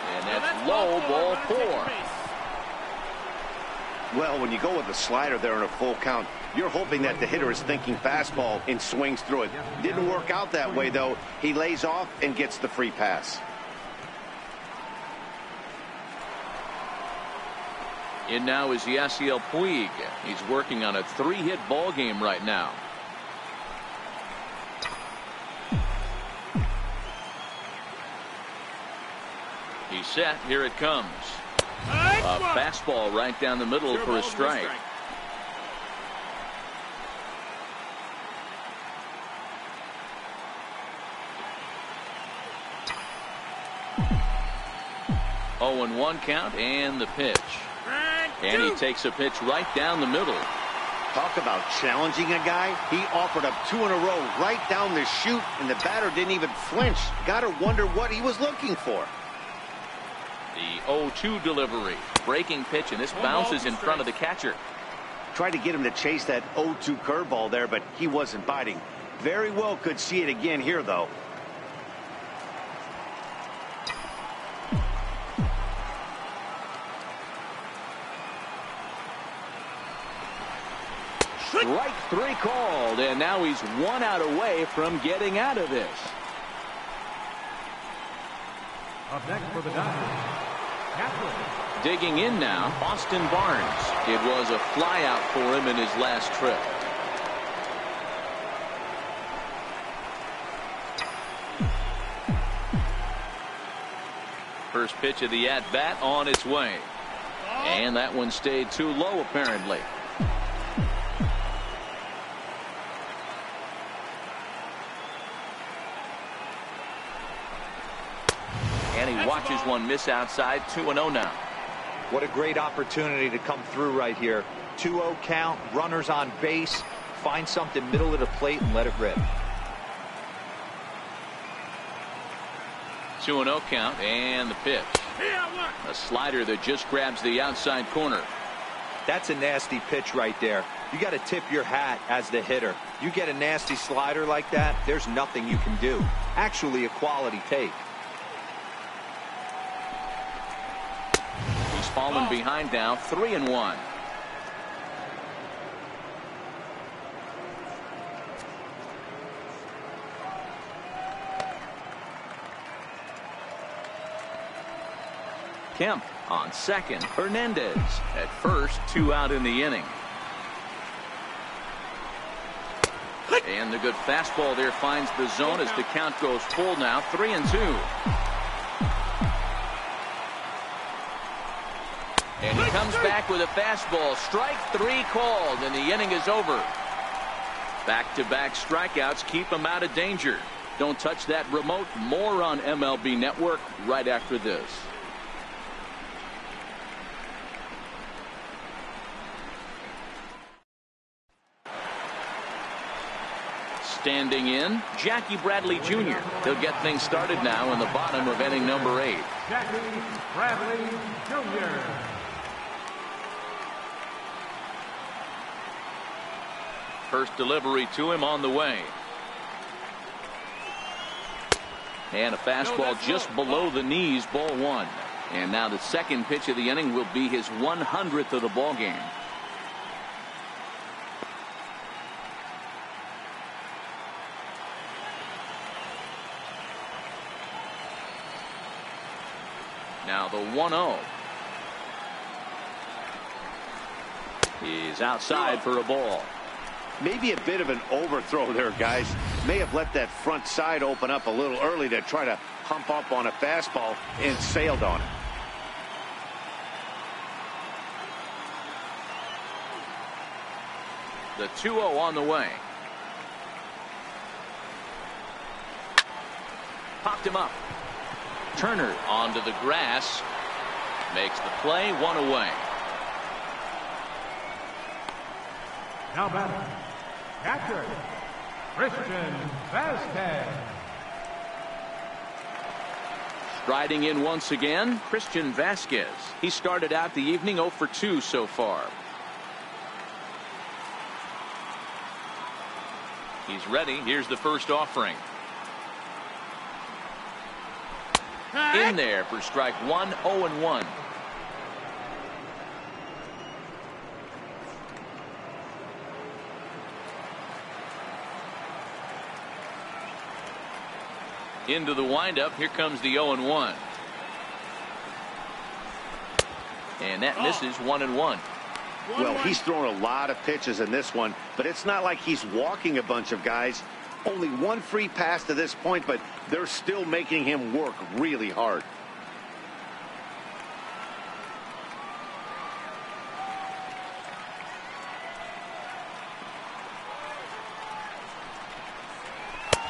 And that's low, ball 4. Well, when you go with a slider there in a full count, you're hoping that the hitter is thinking fastball and swings through it. Didn't work out that way, though. He lays off and gets the free pass. In now is Yasiel Puig. He's working on a 3-hit ball game right now. He's set. Here it comes. A fastball right down the middle for a strike. Oh, and 1 count, and the pitch. And he takes a pitch right down the middle. Talk about challenging a guy. He offered up 2 in a row right down the chute, and the batter didn't even flinch. Gotta wonder what he was looking for. The 0-2 delivery. Breaking pitch, and this bounces in front of the catcher. Tried to get him to chase that 0-2 curveball there, but he wasn't biting. Very well could see it again here, though. Strike 3 called, and now he's 1 out away from getting out of this. Up next for the Dodgers, Catherine. Digging in now, Austin Barnes. It was a flyout for him in his last trip. First pitch of the at-bat on its way. And that one stayed too low, apparently. And he watches one miss outside. 2-0 now. What a great opportunity to come through right here. 2-0 count, runners on base. Find something middle of the plate and let it rip. 2-0 count, and the pitch. A slider that just grabs the outside corner. That's a nasty pitch right there. You got to tip your hat as the hitter. You get a nasty slider like that, there's nothing you can do. Actually a quality take. He's fallen behind now, 3-1. Kemp on second. Hernandez at first. 2 out in the inning. And the good fastball there finds the zone as the count goes full now. 3-2. And he comes back with a fastball. Strike 3 called, and the inning is over. Back-to-back strikeouts keep him out of danger. Don't touch that remote. More on MLB Network right after this. Standing in, Jackie Bradley Jr. He'll get things started now in the bottom of inning number 8. Jackie Bradley Jr. First delivery to him on the way. And a fastball just below the knees, ball 1. And now the second pitch of the inning will be his 100th of the ball game. Now the 1-0. He's outside for a ball. Maybe a bit of an overthrow there, guys. May have let that front side open up a little early to try to hump up on a fastball and sailed on it. The 2-0 on the way. Popped him up. Turner onto the grass. Makes the play, 1 away. Now batting, catcher, Christian Vasquez. Striding in once again, Christian Vasquez. He started out the evening 0 for 2 so far. He's ready. Here's the first offering. In there for strike 1, 0-1. Into the windup. Here comes the 0-1. And that misses 1-1. Well, he's thrown a lot of pitches in this one, but it's not like he's walking a bunch of guys. Only one free pass to this point, but they're still making him work really hard.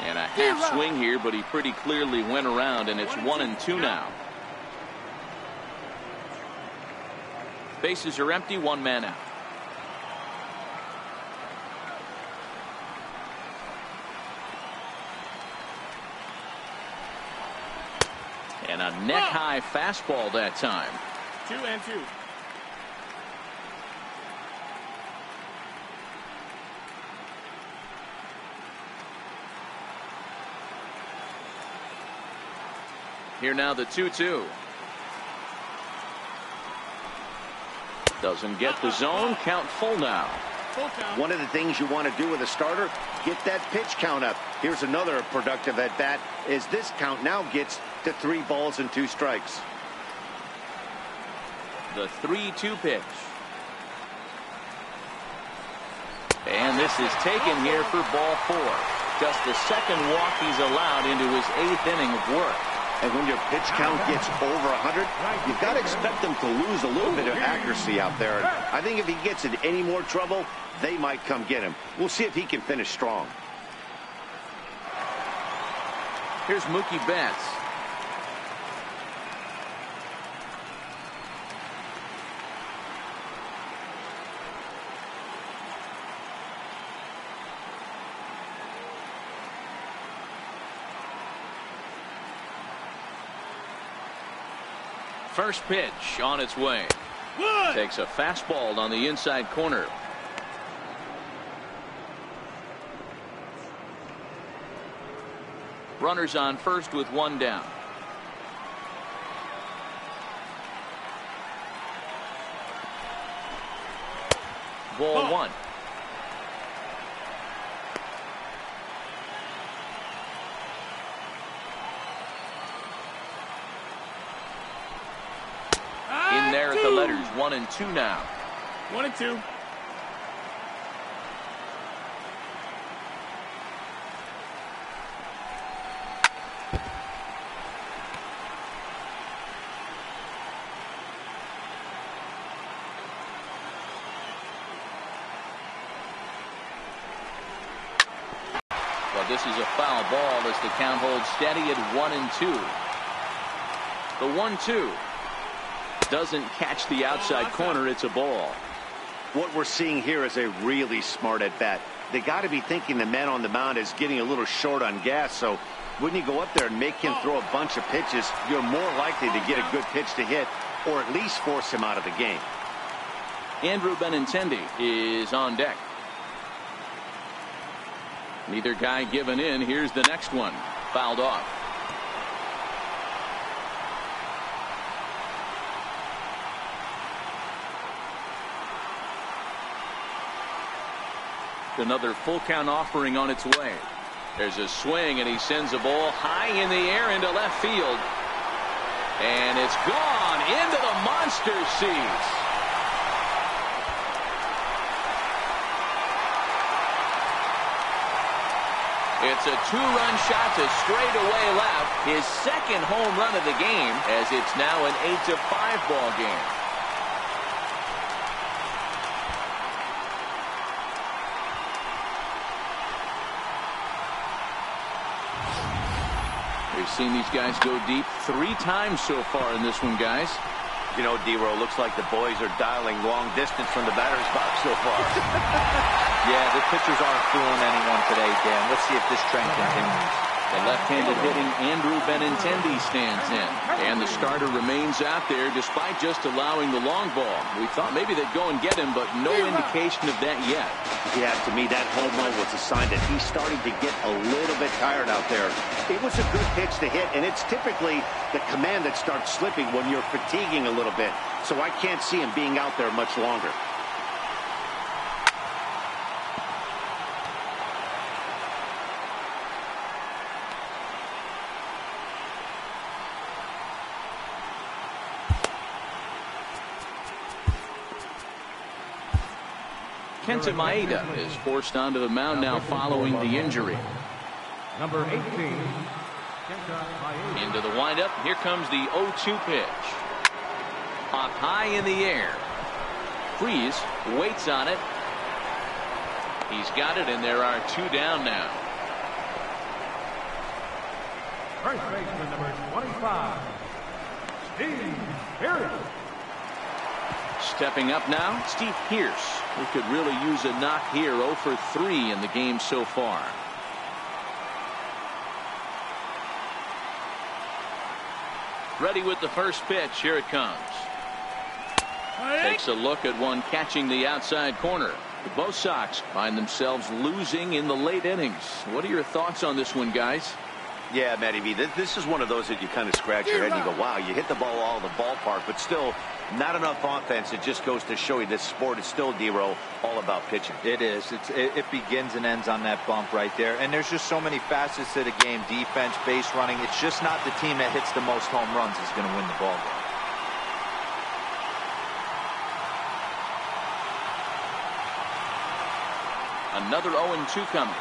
And a half swing here, but he pretty clearly went around, and it's 1-2 now. Bases are empty, 1 man out. And a neck-high fastball that time. 2-2. Here now the 2-2. Doesn't get the zone. Count full now. One of the things you want to do with a starter, get that pitch count up. Here's another productive at bat as this count now gets to 3 balls and 2 strikes. The 3-2 pitch. And this is taken here for ball 4. Just the second walk he's allowed into his 8th inning of work. And when your pitch count gets over 100, you've got to expect them to lose a little bit of accuracy out there. And I think if he gets in any more trouble, they might come get him. We'll see if he can finish strong. Here's Mookie Betts. First pitch on its way. Takes a fastball on the inside corner. Runners on first with 1 down. Ball 1. In there at the letters, 1-2 now. 1-2. Well, this is a foul ball as the count holds steady at 1-2. The 1-2. Doesn't catch the outside corner. It's a ball. What we're seeing here is a really smart at bat. They got to be thinking the man on the mound is getting a little short on gas. So when you go up there and make him throw a bunch of pitches, you're more likely to get a good pitch to hit or at least force him out of the game. Andrew Benintendi is on deck. Neither guy giving in. Here's the next one. Fouled off. Another full count offering on its way. There's a swing and he sends a ball high in the air into left field. And it's gone into the monster seats. It's a 2-run shot to straightaway left. His second home run of the game as it's now an 8-5 ball game. We've seen these guys go deep 3 times so far in this one, guys. You know, D-Row, looks like the boys are dialing long distance from the batter's box so far. Yeah, the pitchers aren't fooling anyone today, Dan. Let's see if this trend continues. The left-handed hitting Andrew Benintendi stands in. And the starter remains out there despite just allowing the long ball. We thought maybe they'd go and get him, but no indication of that yet. Yeah, to me, that home run was a sign that he's starting to get a little bit tired out there. It was a good pitch to hit, and it's typically the command that starts slipping when you're fatiguing a little bit. So I can't see him being out there much longer. Kenta Maeda is forced onto the mound now following the injury. Number 18, Kenta Maeda. Into the windup. Here comes the 0-2 pitch. Up high in the air. Freeze waits on it. He's got it, and there are 2 down now. First baseman, number 25, Steve Pierce. Stepping up now, Steve Pierce. We could really use a knock here. 0 for 3 in the game so far. Ready with the first pitch. Here it comes. Takes a look at one catching the outside corner. The Bo Sox find themselves losing in the late innings. What are your thoughts on this one, guys? Yeah, Matty V, this is one of those that you kind of scratch your head and you go, wow, you hit the ball all the ballpark, but still not enough offense. It just goes to show you this sport is still, D-Row, all about pitching. It is. It begins and ends on that bump right there. And there's just so many facets to the game. Defense, base running. It's just not the team that hits the most home runs is going to win the ball game. Another 0-2 coming.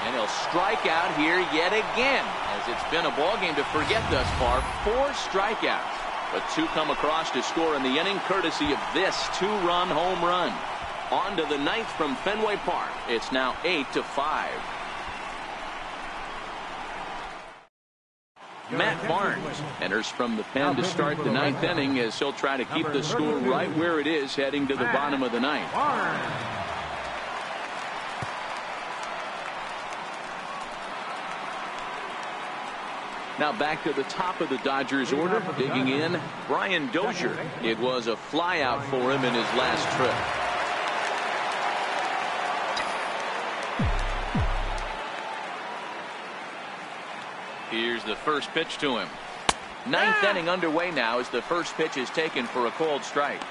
And he'll strike out here yet again, as it's been a ball game to forget thus far. 4 strikeouts, but 2 come across to score in the inning, courtesy of this 2-run home run. On to the 9th from Fenway Park. It's now 8-5. Matt Barnes enters from the pen to start the 9th inning, as he'll try to keep the score right where it is heading to the bottom of the 9th. Now back to the top of the Dodgers order, digging in, Brian Dozier. It was a flyout for him in his last trip. Here's the first pitch to him. 9th inning underway now as the first pitch is taken for a called strike.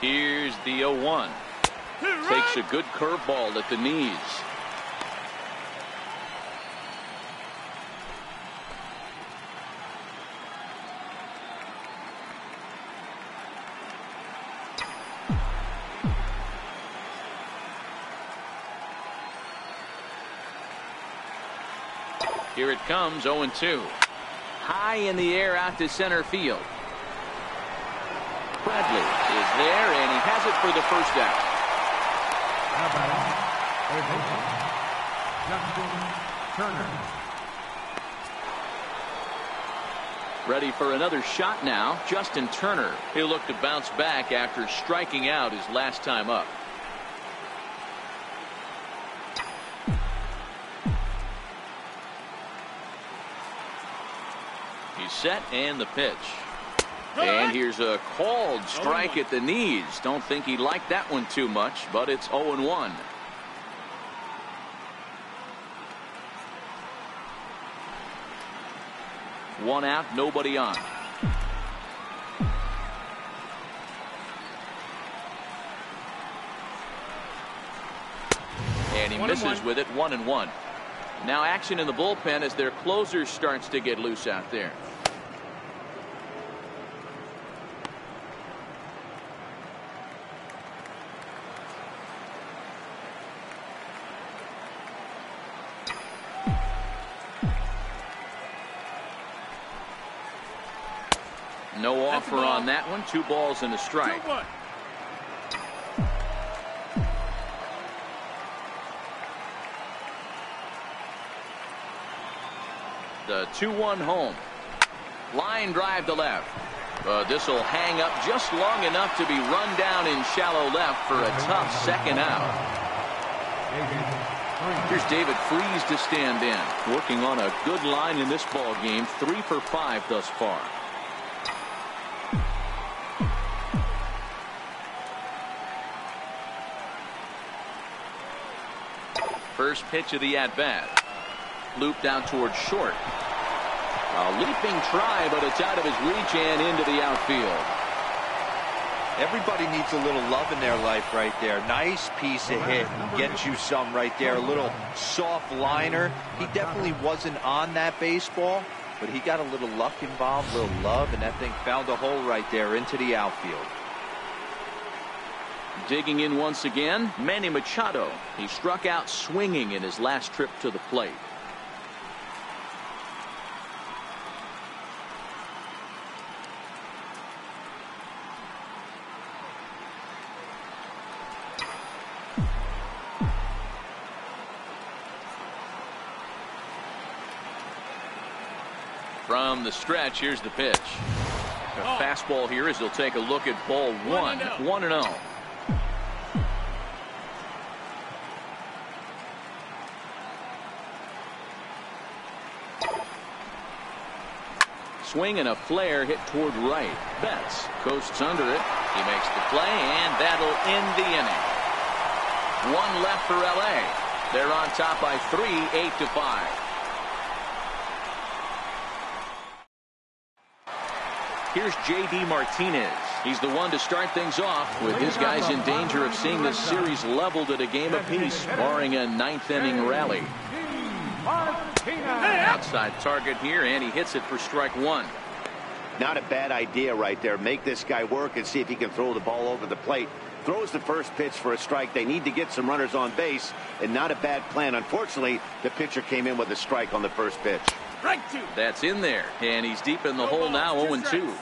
Here's the 0-1. Takes a good curveball at the knees. Here it comes, 0-2. High in the air out to center field. Bradley is there, and he has it for the first out. Justin Turner. Ready for another shot now, Justin Turner. He'll look to bounce back after striking out his last time up. He's set, and the pitch. And here's a called strike at the knees. Don't think he liked that one too much, but it's 0-1. One out, nobody on. And he misses with it, 1-1. Now action in the bullpen as their closer starts to get loose out there. No offer on that one. 2 balls and a strike. 2-1. The 2-1 home. Line drive to left. This will hang up just long enough to be run down in shallow left for a tough second out. Here's David Freese to stand in, working on a good line in this ball game. 3 for 5 thus far. First pitch of the at-bat. Looped out towards short. A leaping try, but it's out of his reach and into the outfield. Everybody needs a little love in their life right there. Nice piece of hit. Gets you some right there. A little soft liner. He definitely wasn't on that baseball, but he got a little luck involved, a little love, and that thing found a hole right there into the outfield. Digging in once again, Manny Machado. He struck out swinging in his last trip to the plate. From the stretch, here's the pitch. A fastball here as he'll take a look at ball 1. 1-0. Swing and a flare hit toward right. Betts coasts under it. He makes the play, and that'll end the inning. 1 left for L.A. They're on top by 3, 8-5. Here's J.D. Martinez. He's the one to start things off, with his guys in danger of seeing this series leveled at a game apiece, barring a 9th-inning rally. Outside target here, and he hits it for strike 1. Not a bad idea right there. Make this guy work and see if he can throw the ball over the plate. Throws the first pitch for a strike. They need to get some runners on base, and not a bad plan. Unfortunately, the pitcher came in with a strike on the first pitch. Strike 2. That's in there, and he's deep in the hole now, 0-2.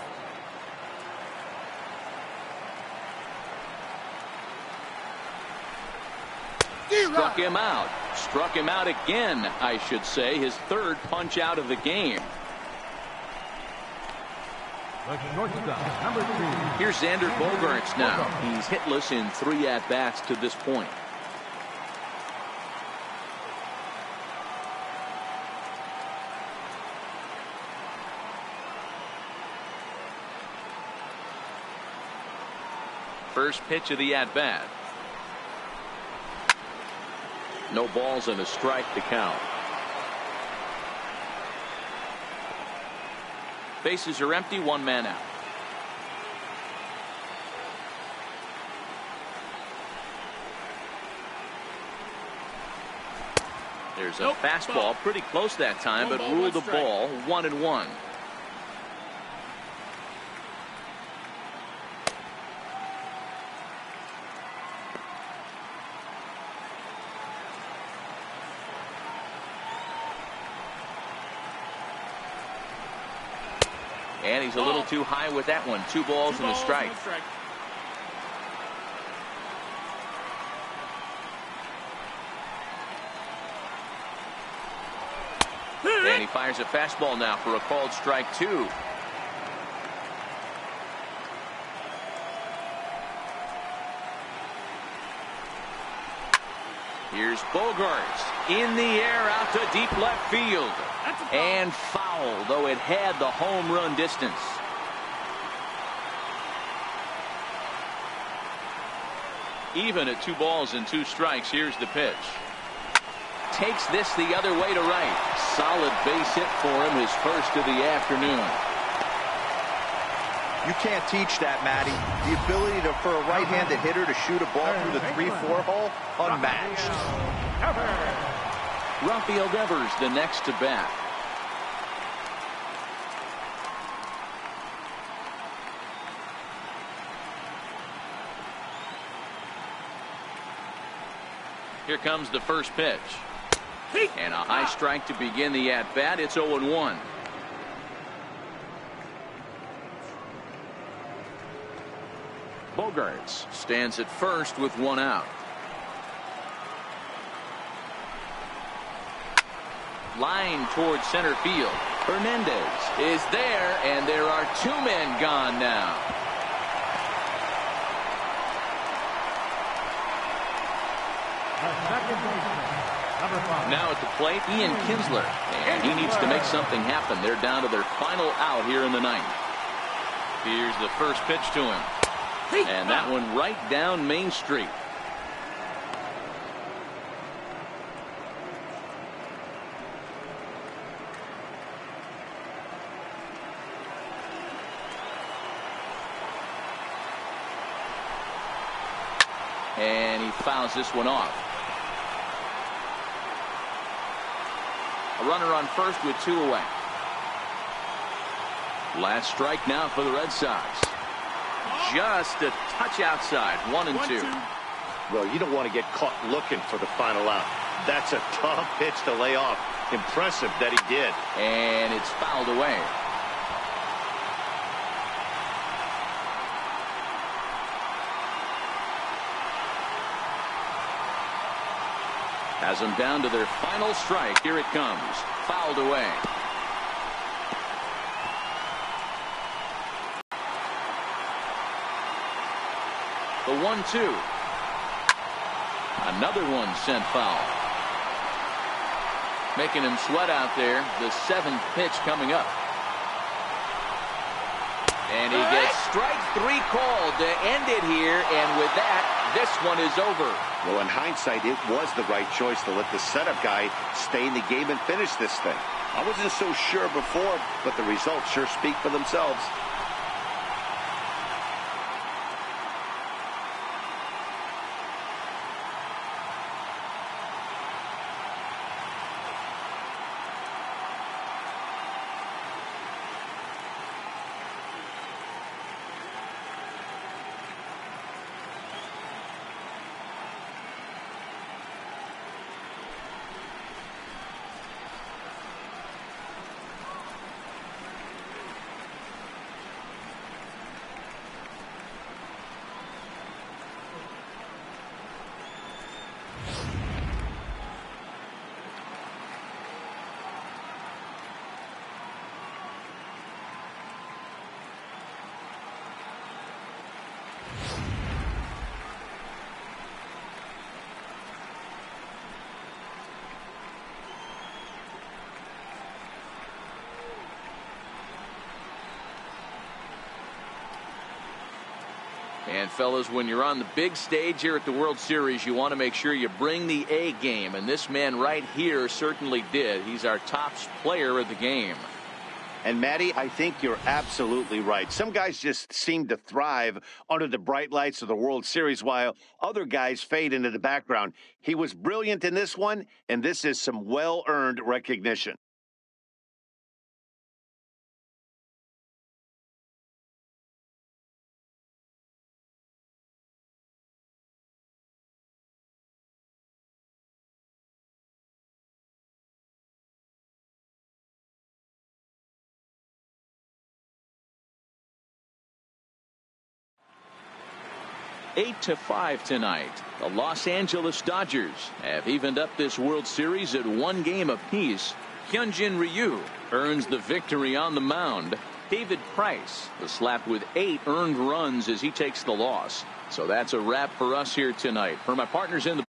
Struck him out. Struck him out again, I should say. His 3rd punch out of the game. Here's Xander Bogaerts now. He's hitless in 3 at-bats to this point. First pitch of the at-bat. No balls and a strike to count. Bases are empty, 1 man out. There's a fastball pretty close that time, but ruled a ball. 1-1. And he's a little too high with that one. 2 balls and a strike. And he fires a fastball now for a called strike 2. Here's Bogaerts in the air out to deep left field. And foul, though it had the home run distance. Even at 2 balls and 2 strikes, here's the pitch. Takes this the other way to right. Solid base hit for him, his first of the afternoon. You can't teach that, Matty. The ability for a right-handed hitter to shoot a ball through the 3-4 hole, unmatched. Rafael Devers the next to bat. Here comes the first pitch. And a high strike to begin the at-bat. It's 0-1. Bogarts stands at first with one out. Line towards center field. Hernandez is there, and there are two men gone now. Now at the plate, Ian Kinsler, and he needs to make something happen. They're down to their final out here in the ninth. Here's the first pitch to him, and that one right down Main Street. And he fouls this one off. A runner on first with two away. Last strike now for the Red Sox. Just a touch outside. 1-2. Well, you don't want to get caught looking for the final out. That's a tough pitch to lay off. Impressive that he did. And it's fouled away. Has them down to their final strike. Here it comes. Fouled away. The 1-2. Another one sent foul. Making him sweat out there. The seventh pitch coming up. And he gets strike three called to end it here. And with that, this one is over. Well, in hindsight, it was the right choice to let the setup guy stay in the game and finish this thing. I wasn't so sure before, but the results sure speak for themselves. And fellas, when you're on the big stage here at the World Series, you want to make sure you bring the A game. And this man right here certainly did. He's our top player of the game. And Matty, I think you're absolutely right. Some guys just seem to thrive under the bright lights of the World Series while other guys fade into the background. He was brilliant in this one, and this is some well-earned recognition. Eight to 5 tonight. The Los Angeles Dodgers have evened up this World Series at one game apiece. Hyunjin Ryu earns the victory on the mound. David Price was slapped with 8 earned runs as he takes the loss. So that's a wrap for us here tonight. For my partners in the